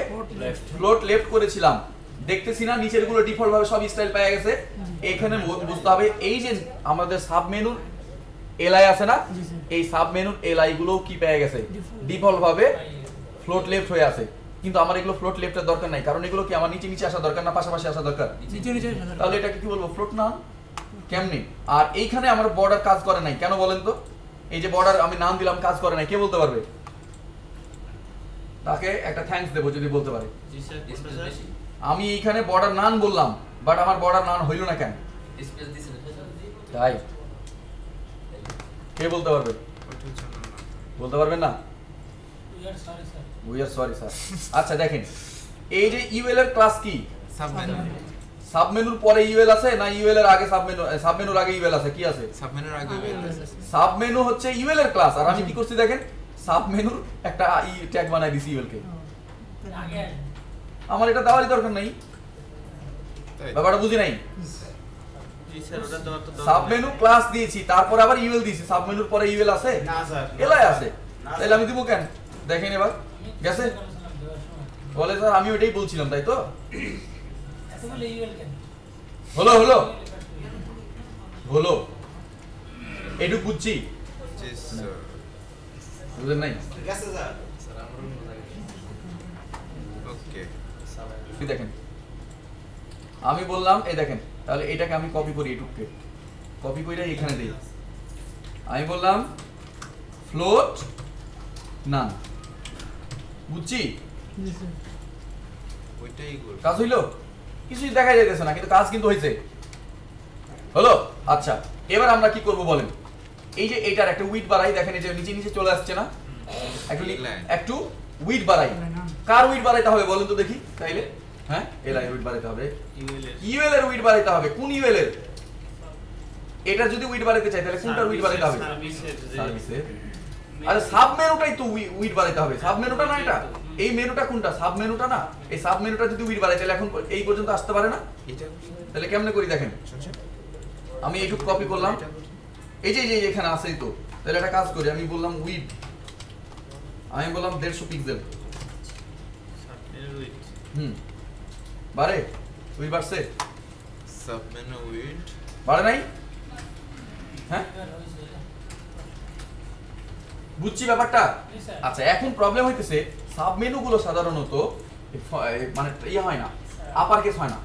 ফ্লোট লেফট করেছিলাম। দেখতেছি না নিচের গুলো ডিফল্ট ভাবে সব স্টাইল পাওয়া গেছে। এখানে বুঝতে হবে এই যে আমাদের সাব মেনুর এলআই আছে না, এই সাব মেনুর এলআই গুলো কি পেয়ে গেছে, ডিফল্ট ভাবে ফ্লোট লেফট হয়ে আছে। কিন্তু আমার এগুলো ফ্লোট লেফটের দরকার নাই, কারণ এগুলো কি আমার নিচে নিচে আসা দরকার না পাশাপাশি আসা দরকার? তাহলে এটাকে কি বলবো, ফ্লোট নাম। কেমনি? আর এইখানে আমার বর্ডার কাজ করে নাই কেন বলেন তো? এই যে বর্ডার আমি নাম দিলাম, কাজ করে নাই, কে বলতে পারবে? তাকে একটা থ্যাঙ্কস দেবো যদি বলতে পারে। জি স্যার, প্রফেসর। আমি এইখানে বর্ডার নান বললাম, বাট আমার বর্ডার নান হইল না কেন? স্পেস দিছেন তাই কে বলতে পারবে? বলতে পারবেন না? We are sorry sir. আচ্ছা দেখেন, এই যে ইউএল এর ক্লাস কি? সাবমেনু। সাবমেনুর পরে ইউএল আছে না ইউএল এর আগে সাবমেনু? সাবমেনুর আগে ইউএল আছে, কি আছে? সাবমেনুর আগে ইউএল আছে। সাবমেনু হচ্ছে ইউএল এর ক্লাস, আর আমি কি করছি দেখেন, সাবমেনুর একটা ট্যাগ বানাই দিছি ইউএল কে। আমার এটা দেওয়ারই দরকার নাই, তাই ব্যাপারটা বুঝি নাই। জি স্যার, ওটা দেওয়ার তো দরকার সাবমেনু ক্লাস দিয়েছি, তারপর আবার ইউএল দিয়েছি। সাবমেনুর পরে ইউএল আছে? না স্যার। এলাই আছে, তাহলে আমি দিব কেন? দেখেন এবার গেছে বলে স্যার আমি ওইটাই বলছিলাম, তাই তো? হলো হলো হলো, এইটুক বুঝছি, জি স্যার। বুঝলেন নাই? ঠিক আছে স্যার। ওকে। কি দেখেন, আমি বললাম এই দেখেন, তাহলে এটাকে আমি কপি করি, এইটুককে কপি করে এখানে দিই। আমি বললাম ফ্লোট নান, বুঝছি? ওইটাই গুড। কাজ হইলো? কিছুই দেখা যাইতেছে না, কিন্তু কাজ কিন্তু হয়েছে। হলো? আচ্ছা এবার আমরা কি করব বলেন, এই যে এটার একটা উইড বাড়াই, দেখেন এই যে নিচে নিচে চলে আসছে না, একটু উইড বাড়াই। কার উইড বাড়াইতে হবে বলেন তো দেখি তাইলে? হ্যাঁ, এলআই উইড বাড়াইতে হবে, ইউএল এর উইড বাড়াইতে হবে। কোন ইউএল এর? এটা যদি উইড বাড়াইতে চাই তাহলে কোনটার উইড বাড়াইতে হবে? সার্ভিসের। আরে সাব মেনুটাই তো উইড বাড়াইতে হবে, সাব মেনুটা না এটা। এই মেনুটা কোনটা? সাব মেনুটা না? এই সাব মেনুটা যদি উইড বাড়াই তাহলে এখন এই পর্যন্ত আসতে পারে না। এটা তাহলে কেমনে করি দেখেন, আমি এইটুকু কপি করলাম, এই যে এখানে আছেই তো। তাহলে একটা কাজ করি, আমি বললাম উইড, আমি বললাম 150 পিক্সেল। বাড়ে? উইড বাড়ছে? সাবমেনু উইড বাড়ে নাই? হ্যাঁ বুঝছি ব্যাপারটা। আচ্ছা এখন প্রবলেম হইতেছে, সাব মেনু গুলো সাধারণত মানে ইয়ে হয় না, আপার কেস হয় না।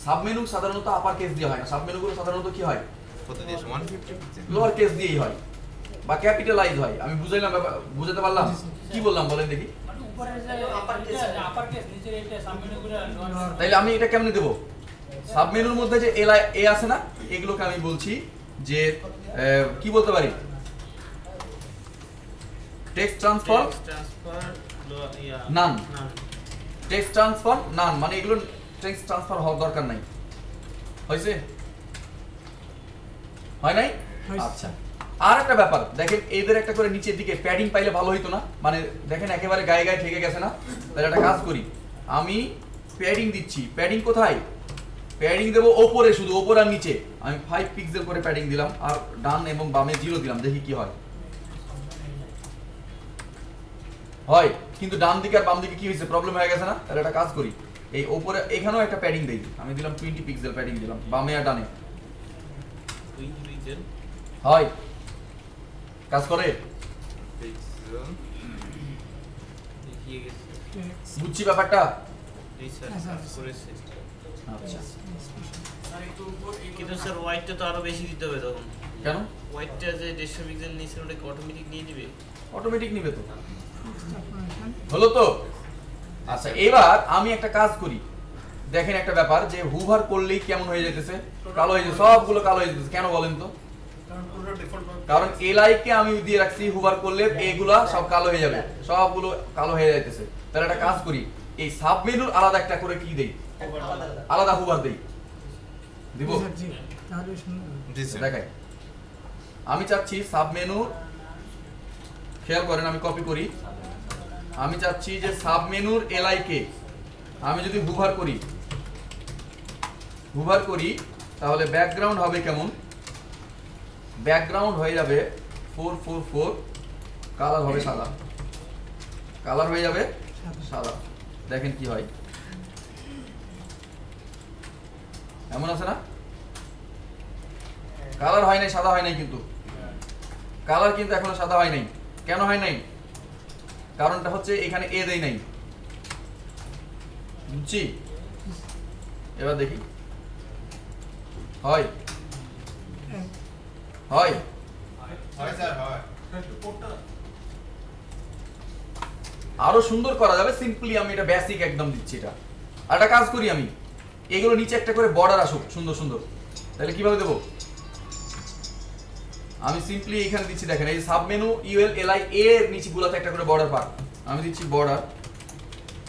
সাব মেনু সাধারণত আপার কেস দিয়ে হয় না, সাব মেনু গুলো সাধারণত কি হয়, কত দিয়েছে 150 পিক্সেল। লোয়ার কেস দিয়েই হয় বা ক্যাপিটালাইজ হয়। আমি বুঝাইলাম, বুঝাতে পারলাম? কি বললাম বলেন দেখি? তাইলে আমি এটা কেমনে দেবো? সাব মেনুর মধ্যে যে এ আছে না, এগুলোকে আমি বলছি যে কি বলতে পারি, টেক্সট ট্রান্সফর্ম নান। টেক্সট ট্রান্সফর্ম নান মানে এগুলো টেক্সট ট্রান্সফার হওয়ার দরকার নাই। হয়েছে? হয় নাই? আচ্ছা আর একটা ব্যাপার দেখেন, এদের একটা করে নিচের দিকে প্যাডিং পাইলে ভালো হইতো না? মানে দেখেন একেবারে গায়ে গায়ে ঠেকে গেছে না? তাহলে একটা কাজ করি, আমি প্যাডিং দিচ্ছি। প্যাডিং কোথায়? প্যাডিং দেবো ওপরে, শুধু ওপর আর নিচে। আমি 5 পিক্সেল করে প্যাডিং দিলাম, আর ডান এবং বামে 0 দিলাম, দেখি কি হয়। হয়, কিন্তু ডান দিকে আর বাম দিকে কি হয়েছে, প্রবলেম হয়ে গেছে না? তাহলে একটা কাজ করি, এই ওপরে এখানেও একটা প্যাডিং দেই, আমি দিলাম 20 পিক্সেল প্যাডিং দিলাম বামে আর ডানে। হয়, কাজ করে? পিক্সেল বুঝছি ব্যাপারটা। আচ্ছা কিন্তু স্যার হোয়াইটটা তো আরো বেশি দিতে হবে তখন। কেন? হোয়াইটটা যে 150 পিক্সেল নিচে ওটাকে অটোমেটিক নিয়ে নেবে। অটোমেটিক নিবে তো। হলো তো? আচ্ছা এবার আমি একটা কাজ করি, দেখেন একটা ব্যাপার যে হুভার করলেই কেমন হয়ে যেতেছে, কালো হয়ে যাচ্ছে, সবগুলো কালো হয়ে যেতেছে, কেন বলেন তো? কারণ এলআই কে আমি দিয়ে রাখছি, হুভার করলে এগুলা সব কালো হয়ে যাবে, সবগুলো কালো হয়ে যাইতেছে। তাহলে একটা কাজ করি, এই সাব মেনুর আলাদা একটা করে কি দেই, আলাদা হুভার দেই, দিব? স্যার জি তাহলে সুন্দর জি স্যার। দেখাই, আমি চাচ্ছি সাব মেনু, খেয়াল করেন আমি কপি করি, আমি চাচ্ছি যে সাব মেনুর এলআই কে আমি যদি হুভার করি তাহলে ব্যাকগ্রাউন্ড হবে কেমন, ব্যাকগ্রাউন্ড হয়ে যাবে 444, কালার হবে সাদা, কালার হয়ে যাবে সাদা। দেখেন কি হয়, এমন আছে না? কালার হয় নাই, সাদা হয় নাই, কিন্তু কালার কিন্তু এখনো সাদা হয় নাই। কেন হয় নাই? কারণটা হচ্ছে এখানে এ দেই নাই, বুঝছি? এবার দেখি হয় হয় হয় স্যার হয়। আরো সুন্দর করা যাবে, সিম্পলি আমি এটা বেসিক একদম দিচ্ছি। এটা আর একটা কাজ করি, আমি এগুলো নিচে একটা করে বর্ডার আসুক সুন্দর সুন্দর, তাহলে কিভাবে দেবো? আমি সিম্পলি এখানে দিচ্ছি, দেখেন এই সাব মেনু ইউএল এলআই এর নিচে গুলাতে একটা করে বর্ডার পাক, আমি দিচ্ছি বর্ডার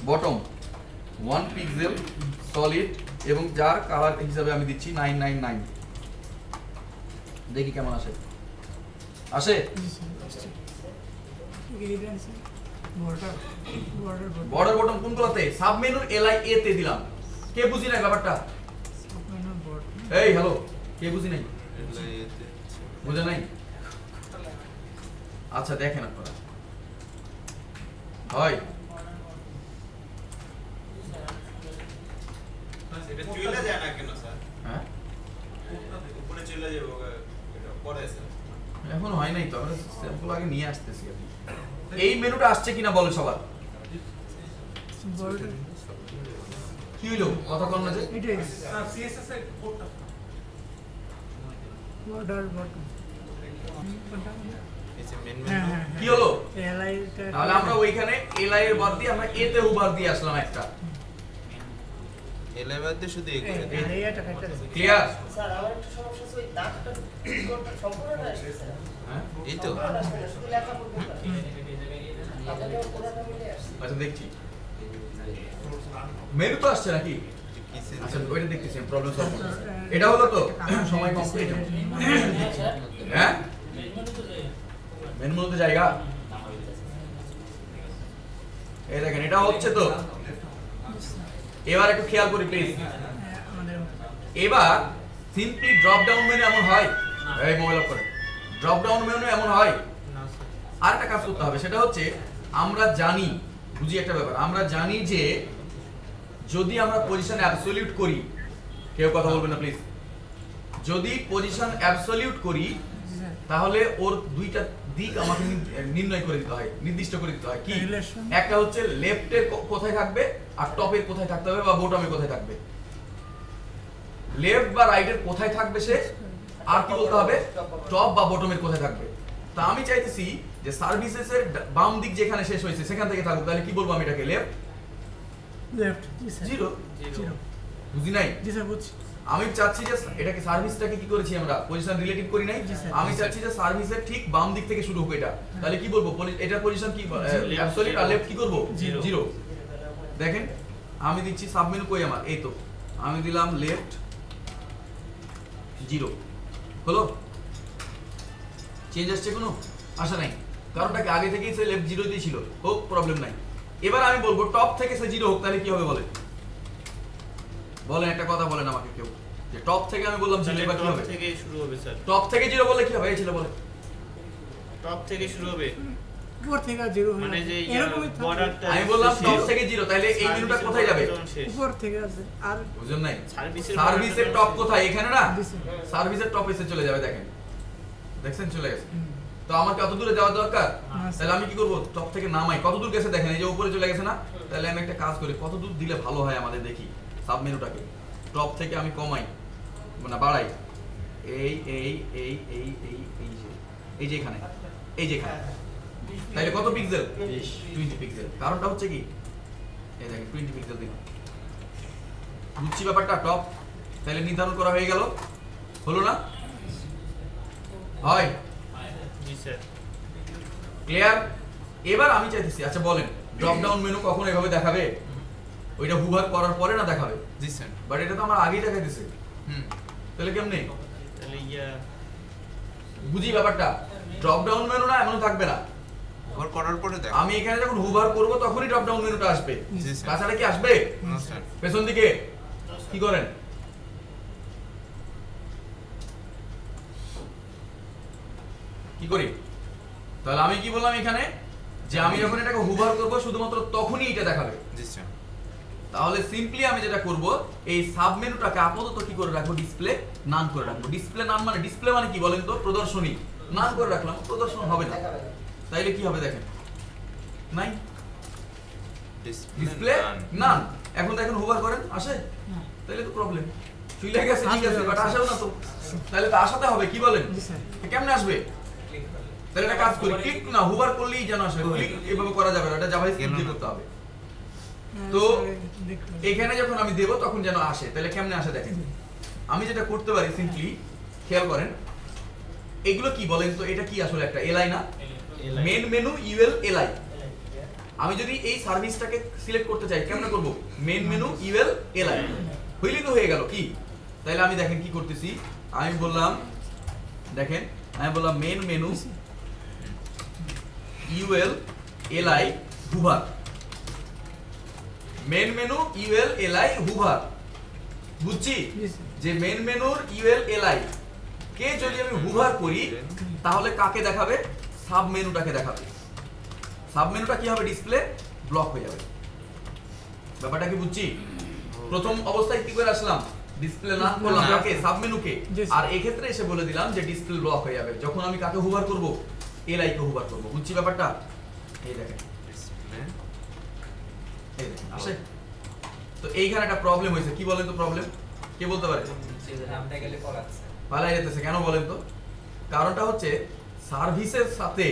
বটম 1 পিক্সেল সলিড এবং যার কালার হিসাবে আমি দিচ্ছি 999। দেখি কেমন আসে, আসে? বর্ডার বটম কোনগুলোতে? সাব মেনুর এলআই এ তে দিলাম। কে বুঝি নাই ব্যাপারটা? এই হ্যালো, কে বুঝি নাই? বুঝে নাই? আচ্ছা দেখেন আপনারা, হয় এটা চলে যায় না কেন স্যার? হ্যাঁ উপরে চলে যাবো এটা পরে স্যার। এখন হয় নাই তো, আমরা স্যাম্পল আগে নিয়ে আসতেছি। এই মেনুটা আসছে কিনা বলো সবার, কি হইলো কথা কন না যে? এটাই স্যার সিএসএস এর কোডটা বর্ডার বটম এই যে মেন হ্যাঁ মেনু। হ্যাঁ কি হলো? এলআই তাহলে আমরা ওইখানে এলআই এর বাদ দিয়ে আমরা এ তে হুভার দিয়ে আসলাম একটা, এলআই বাদ দিয়ে শুধু এগুলো। এইটা কাটতে ক্লিয়ার? স্যার আমার একটা সমস্যা আছে, ওই দাগটা কোডটা সম্পূর্ণটা আসবে স্যার, হ্যাঁ এই তো সম্পূর্ণটা আসবে না, শুধু লেখা পড়বে না। আপনাদের পুরোটা মিলে আসছে। আচ্ছা দেখছি, মেনু তো আসছে নাকি? কিসের আচ্ছা ওইটা দেখতেছি, প্রবলেম সলভ করতেছি। এটা হলো তো সময় কমপ্লিট, হ্যাঁ মেনু মধ্যে জায়গা, এই দেখেন এটা হচ্ছে তো। এবার একটু খেয়াল করি প্লিজ, আমাদের এবার সিম্পলি ড্রপ ডাউন মেনু এমন হয়, এই মোবাইল অফ করে, ড্রপ ডাউন মেনু এমন হয়। আর একটা কাজ করতে হবে, সেটা হচ্ছে আমরা জানি, বুঝি একটা ব্যাপার, আমরা জানি যে যদি আমরা পজিশন অ্যাবসলিউট করি, কেউ কথা বলবেন না প্লিজ, যদি পজিশন অ্যাবসলিউট করি তাহলে ওর দুইটা দিক আমাকে নির্ণয় করে দিতে হয়, নির্দিষ্ট করে দিতে হয়। কি? Relation. একটা হচ্ছে লেফটের কোথায় থাকবে আর টপের কোথায় থাকতে হবে বা বটমের কোথায় থাকবে, লেফট বা রাইটের কোথায় থাকবে সে, আর কি বলতে হবে টপ বা বটমের কোথায় থাকবে। তা আমি চাইতেছি যে সার্ভিসেসের বাম দিক যেখানে শেষ হয়েছে সেখান থেকে থাকুক, তাহলে কি বলবো আমি এটাকে? লেফট লেফট জি স্যার জিরো। জিরো বুঝি নাই? জি স্যার বুঝছি আমি চাচ্ছি যে এটাকে সার্ভিসটাকে কি করেছি আমরা পজিশন রিলেটিভ করি নাই, জি স্যার। আমি চাচ্ছি যে সার্ভিসের ঠিক বাম দিক থেকে শুরু হোক এটা, তাহলে কি বলবো এটার পজিশন কি অ্যাবসলিউট আর লেফট কি করব জিরো। জিরো। দেখেন আমি দিচ্ছি সাবমেনু কই আমার, এই তো আমি দিলাম লেফট জিরো, হলো? চেঞ্জ আসছে কোনো? আসা নাই, কারণটা কি আগে থেকেই সে লেফট জিরোতেই ছিল, হোক প্রবলেম নাই। এবার আমি বলবো টপ থেকে সে জিরো হোক, তাহলে কি হবে বলেন? বলেন একটা কথা বলেন আমাকে কেউ, যে টপ থেকে আমি বললাম জিরো, এবার কি হবে? টপ থেকে শুরু হবে স্যার, টপ থেকে জিরো বলে কি হবে? এই ছিল বলে টপ থেকে শুরু হবে, উপর থেকে জিরো হয়ে মানে যে এরকমই থাকে। বর্ডারটা আমি বললাম টপ থেকে জিরো, তাহলে এই মেনুটা কোথায় যাবে? উপর থেকে আছে আর বুঝলেন নাই? সার্ভিসের সার্ভিসের টপ কোথায়? এখানে না, জি স্যার সার্ভিসের টপ এসে চলে যাবে, দেখেন দেখছেন চলে গেছে। তো আমার কত দূরে যাওয়া দরকার? তাহলে আমি কি করব? টপ থেকে নামাই, কত দূর গেছে দেখেন, এই যে উপরে চলে গেছে না, তাহলে আমি একটা কাজ করি, কত দূর দিলে ভালো হয় আমাদের, দেখি সাব মেনুটাকে টপ থেকে আমি কমাই মানে বাড়াই, এই এই এই এই এই এই যে এই যে এখানে, এই যে এখানে, তাহলে কত পিক্সেল? 20 পিক্সেল। কারণটা হচ্ছে কি এই দেখেন 20 পিক্সেল দিলাম। বুঝছি ব্যাপারটা টপ তাহলে নির্ধারণ করা হয়ে গেল, হলো না? হয় জি স্যার। ক্লিয়ার? এবার আমি চাইতেছি, আচ্ছা বলেন ড্রপ ডাউন মেনু কখন এভাবে দেখাবে? ওইটা হুভার করার পরে না দেখাবে? জি স্যার। বাট এটা তো আমার আগেই দেখাই দিছে, তাহলে কেমনে? তাহলে বুঝি ব্যাপারটা, ড্রপ ডাউন মেনু না এমন থাকবে না। ওর করার পরে দেখ। আমি এখানে যখন হুভার করব তখনই ড্রপ ডাউন মেনুটা আসবে, জি স্যার। তাছাড়া কি আসবে? না স্যার। পেছন দিকে কি করেন? কি করি? তাহলে আমি কি বললাম এখানে যে আমি যখন এটাকে হুভার করব শুধুমাত্র তখনই এটা দেখাবে। জি স্যার। তাহলে সিম্পলি আমি যেটা করব এই সাব মেনুটাকে আপাতত কি করে রাখবো, ডিসপ্লে নান করে রাখবো। ডিসপ্লে নান মানে ডিসপ্লে মানে কি বলেন তো? প্রদর্শনী। নান করে রাখলাম, প্রদর্শন হবে না। দেখাবে না। তাইলে কি হবে দেখেন, নাই ডিসপ্লে none। নান। এখন দেখেন হুভার করেন আসে, তাইলে তো প্রবলেম। চলে গেছে ঠিক আছে, বাট আসেও না তো, তাহলে তো আসাতে হবে। কি বলেন? জি স্যার। কেমনে আসবে? তাহলে একটা কাজ করি, ক্লিক না হুভার করলেই যেন আসে। ক্লিক এভাবে করা যাবে না, এটা জাভাস্ক্রিপ্ট দিয়ে করতে হবে। তো এখানে যখন আমি দেব তখন যেন আসে। তাহলে কেমনে আসে দেখেন, আমি যেটা করতে পারি সিম্পলি, খেয়াল করেন এগুলো কি বলেন তো? এটা কি আসলে একটা এলআই না? Main menu UL LI. আমি যদি এই সার্ভিসটাকে সিলেক্ট করতে চাই কেমনে করব? মেন মেনু ইউএল এলআই হইলেই তো হয়ে গেল। কি তাহলে আমি দেখেন কি করতেছি, আমি বললাম দেখেন, আমি বললাম main menu UL LI hover. Main menu UL LI hover. বুঝছি যে মেন মেনুর ইউএল এলআই কে যদি আমি হুভার করি তাহলে কাকে দেখাবে? সাব মেনুটাকে দেখাবে। সাব মেনুটা কি হবে? ডিসপ্লে ব্লক হয়ে যাবে। ব্যাপারটা কি বুঝছি? প্রথম অবস্থায় কি করে আসলাম? ডিসপ্লে না করলাম কাকে? সাব মেনুকে। আর এই ক্ষেত্রে এসে বলে দিলাম যে ডিসপ্লে ব্লক হয়ে যাবে যখন আমি কাকে হুভার করব? এলআই কে হুভার করব। বুঝছি ব্যাপারটা? এই দেখেন, ডিসপ্লে এই দেখেন আসে। তো এইখানে একটা প্রবলেম হয়েছে। কি বলেন তো প্রবলেম? কে বলতে পারে? নামটা গেলে পড়াচ্ছে পালাই যেতেছে কেন বলেন তো? কারণটা হচ্ছে সার্ভিসের সাথে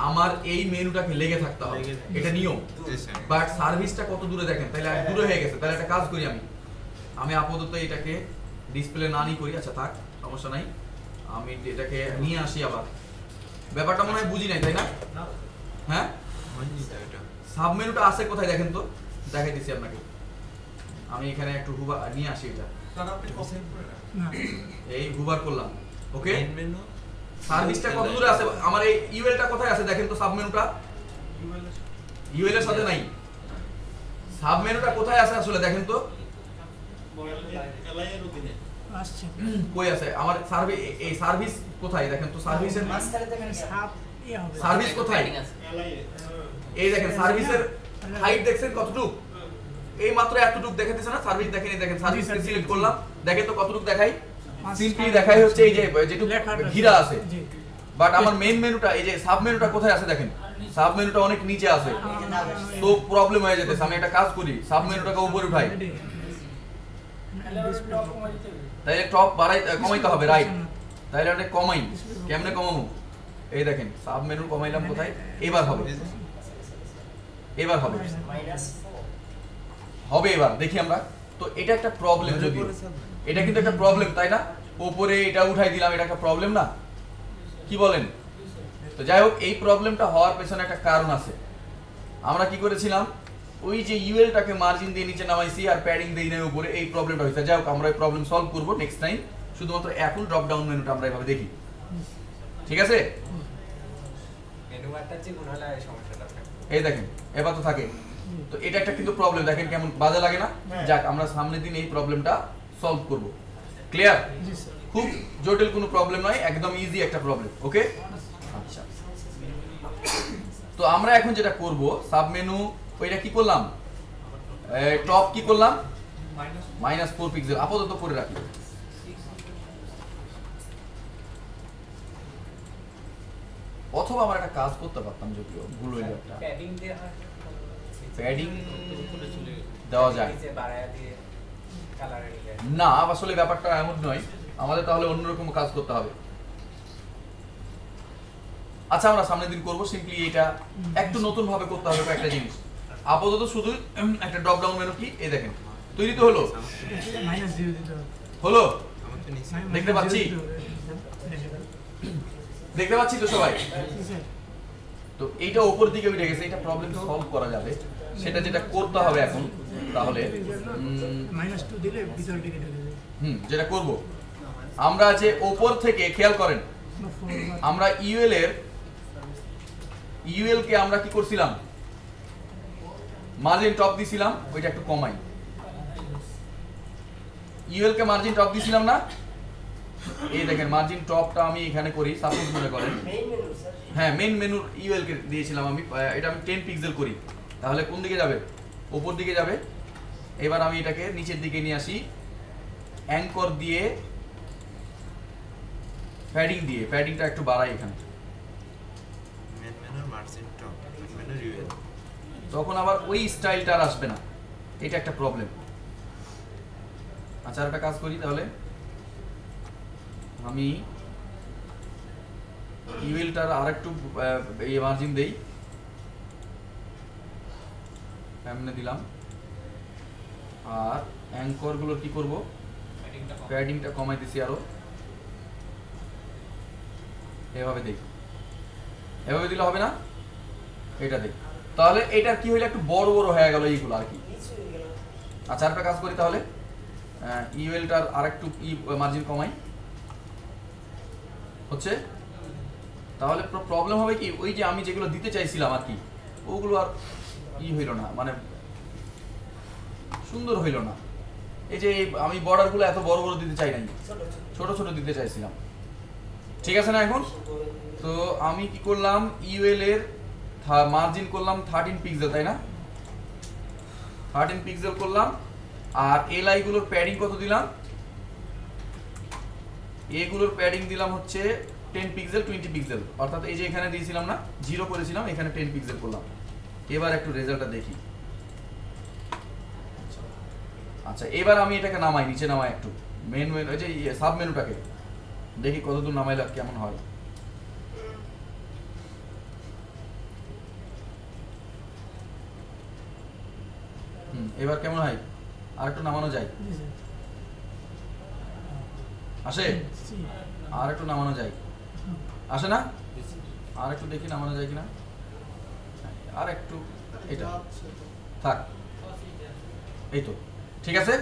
আমার এই মেনুটাকে লেগে থাকতে হবে, লেগে থাকতে এটা নিয়ম। জি স্যার। বাট সার্ভিসটা কত দূরে দেখেন, তাহলে আর দূরে হয়ে গেছে। তাহলে একটা কাজ করি, আমি আপাতত এটাকে ডিসপ্লে নানই করি। আচ্ছা থাক, সমস্যা নাই। আমি এটাকে নিয়ে আসি আবার। ব্যাপারটা মনে হয় বুঝি নাই, তাই না? হ্যাঁ, হয়নি তো এটা। সাব মেনুটা আছে কোথায় দেখেন তো, দেখাই দিচ্ছি আপনাকে। আমি এখানে একটু হুবার নিয়ে আসি এটা, না এই হুবার করলাম। ওকে, মেন মেনু সার্ভিসটা কত দূরে আছে? আমার এই ইউএলটা কোথায় আছে দেখেন তো? সাব মেনুটা ইউএল এর সাথে নাই। সাব মেনুটা কোথায় আছে আসলে দেখেন তো? আসছে কই আছে আমার সার্ভিস? এই সার্ভিস কোথায় দেখেন তো? সার্ভিসের মাঝখানে দেখেন এখানে সাপ ইয়ে হবে সার্ভিস কোথায়? এই দেখেন সার্ভিসের হাইট দেখছেন কতটুকু? এই মাত্র এতটুকু দেখাতেছে না? সার্ভিস দেখেন, এই দেখেন সার্ভিস জি, স্যার, সিলেক্ট জি। করলাম, দেখেন তো কতটুকু দেখাই? পাঁচ সিম্পলি সাত দেখাই হচ্ছে এই যে যেটুকু লেখাটা ঘিরা আছে। জি। বাট আমার মেইন মেনুটা, এই যে সাব মেনুটা কোথায় আছে দেখেন? সাব মেনুটা অনেক নিচে আছে, তো প্রবলেম হয়ে যেতেছে। আমি একটা কাজ করি, সাব মেনুটাকে উপরে উঠাই, তাইলে টপ কমাইতে হবে, রাইট? তাইলে এটা কমাই, কেমনে কমাবো? এই দেখেন সাব মেনু কমাইলাম কোথায়? এবার হবে, এবার হবে, হবে এবার দেখি আমরা। তো এটা একটা প্রবলেম, যদি এটা কিন্তু একটা প্রবলেম, তাই না? উপরে এটা উঠাই দিলাম, এটা একটা প্রবলেম না? কি বলেন? তো যাই হোক, এই প্রবলেমটা হওয়ার পেছনে একটা কারণ আছে। আমরা কি করেছিলাম, ওই যে ইউএলটাকে মার্জিন দিয়ে নিচে নামাইছি আর প্যাডিং দিয়ে নেই উপরে, এই প্রবলেমটা হয়েছে। যাই হোক, আমরা এই প্রবলেম সলভ করবো নেক্সট টাইম। শুধুমাত্র এখন ড্রপ ডাউন মেনুটা আমরা এভাবে দেখি, ঠিক আছে? মেনু বারটা যে গুণ হলে এই সমস্যাটা থাকে এই দেখেন এবার তো থাকে। তো এটা একটা কিন্তু প্রবলেম, দেখেন কেমন বাজে লাগে না? যাক, আমরা সামনের দিন এই প্রবলেমটা সলভ করব। ক্লিয়ার? জি স্যার। খুব জটিল কোনো প্রবলেম নয়, একদম ইজি একটা প্রবলেম। ওকে, আচ্ছা। তো আমরা এখন যেটা করব, সাব মেনু ওইটা কি করলাম, টপ কি করলাম, -4 পিক্সেল আপাতত করে রাখি। অথবা আমরা একটা কাজ করতে পারতাম, যদিও ভুল হইল একটা, প্যাডিং দেয়া হয় প্যাডিং দেওয়া যায় নিচে বাড়ায়া দিয়ে কালার নিলে না। আসলে ব্যাপারটা এমন নয়, আমাদের তাহলে অন্যরকম কাজ করতে হবে। আচ্ছা, আমরা সামনের দিন করবো। সিম্পলি এটা একটু নতুন ভাবে করতে হবে কয়েকটা জিনিস। আপাতত শুধু একটা ড্রপ ডাউন মেনু কি এই দেখেন তৈরি তো হলো -0 দিতে হবে হলো আমার তো নিচে দেখতে পাচ্ছি? দেখতে পাচ্ছি তো সবাই তো এইটা উপর দিকে উঠে গেছে এটা প্রবলেম সলভ করা যাবে সেটা যেটা করতে হবে এখন তাহলে -2 দিলে ভিতর দিকে ঢুকে যাবে যেটা করব আমরা যে উপর থেকে খেয়াল করেন বা 4 আমরা ইউএল কে আমরা কি করছিলাম মার্জিন টপ দিছিলাম ওইটা একটু কমাই ইউএল কে মার্জিন টপ দিছিলাম না এই দেখেন মার্জিন টপটা আমি এখানে করি সাপোজ মনে করেন মেইন মেনু স্যার হ্যাঁ মেইন মেনু ইউএল কে দিয়েছিলাম আমি এটা আমি 10 পিক্সেল করি তাহলে কোন দিকে যাবে উপর দিকে যাবে এবার আমি এটাকে নিচের দিকে নিয়ে আসি অ্যাঙ্কর দিয়ে প্যাডিংটা একটু বাড়াই এখানে মেন মেনুর মার্জিন টপ মেনুর ইউএল তখন আবার ওই স্টাইলটা আর আসবে না এটা একটা প্রবলেম আচ্ছা একটা কাজ করি তাহলে আমি ইউএলটার আরেকটু এই মার্জিন দেই এমনে দিলাম আর অ্যাঙ্কর গুলো কি করব প্যাডিংটা কমাই দিছি আরো এভাবে দেই এভাবে দিলে হবে না এটা দেই তাহলে এটার কি হইলো একটু বড় বড় হয়ে গেল এইগুলো আর কি নিচে হয়ে গেল আচ্ছা একটা কাজ করি তাহলে ইউএলটার আরেকটু মার্জিন কমাই হচ্ছে তাহলে প্রবলেম হবে কি ওই যে আমি যেগুলো দিতে চাইছিলাম আর কি ওগুলো আর হইল না মানে সুন্দর হইল না এই যে আমি বর্ডারগুলো এত বড় বড় দিতে চাই নাই ছোট ছোট ছোট দিতে চাইছিলাম ঠিক আছে না এখন তো আমি কি করলাম ইউএল এর মার্জিন করলাম 13 পিক্সেল তাই না 13 পিক্সেল করলাম আর এলআই গুলোর প্যাডিং কত দিলাম এগুলোর প্যাডিং দিলাম হচ্ছে 10 পিক্সেল 20 পিক্সেল অর্থাৎ এই যে এখানে দিয়েছিলাম না 0 করেছিলাম এখানে 10 পিক্সেল করলাম এবার একটু রেজাল্টটা দেখি আচ্ছা এবার আমি এটাকে নামাই নিচে নামাই একটু মেন মেনু এই যে সাব মেনুটাকে দেখি কতদূর নামাইলে কেমন হয় এবার কেমন হয় আর একটু নামানো যায় আসে আর একটু নামানো যায় আসে না আর একটু দেখি নামানো যায় কিনা আর একটু এটা থাক এই তো ঠিক আছে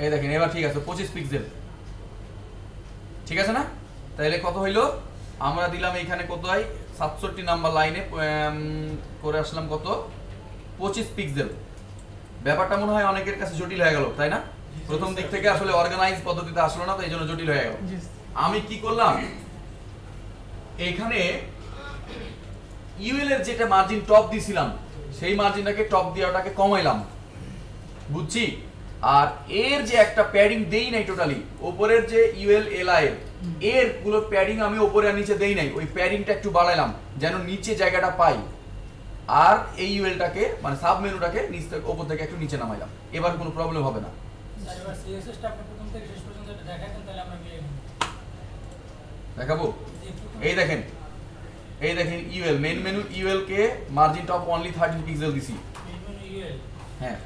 এই দেখেন এবার ঠিক আছে 25 পিক্সেল ঠিক আছে না তাহলে কত হইলো আমরা দিলাম এইখানে কত হয় 67 নাম্বার লাইনে করে আসলাম কত 25 পিক্সেল ব্যাপারটা মনে হয় অনেকের কাছে জটিল হয়ে গেল তাই না প্রথম দিক থেকে আসলে অর্গানাইজ পদ্ধতিতে আসলো না তো এইজন্য জটিল হয়ে গেল আমি কি করলাম এইখানে ইউএল এর যেটা মার্জিন টপ দিছিলাম সেই মার্জিনটাকে টপ দেওয়াটাকে কমাইলাম বুঝছি আর এর যে একটা প্যাডিং দেই নাই টোটালি উপরের যে ইউএল এলআই এর গুলো প্যাডিং আমি উপরে আর নিচে দেই নাই ওই প্যাডিংটা একটু বাড়াইলাম যেন নিচে জায়গাটা পাই আর এই ইউএলটাকে মানে সাব মেনুটাকে নিচ থেকে উপর থেকে একটু নিচে নামাইলাম এবার কোনো প্রবলেম হবে না স্যার এবার সিএসএসটা আপনি প্রথম থেকে শেষ পর্যন্ত এটা দেখাতেন তাহলে আমরা মিলে নেব দেখাবো এই দেখেন ইউএল মেন মেনু ইউএল কে মার্জিন টপ অনলি 13 পিক্সেল দিছি মেনু ইউএল হ্যাঁ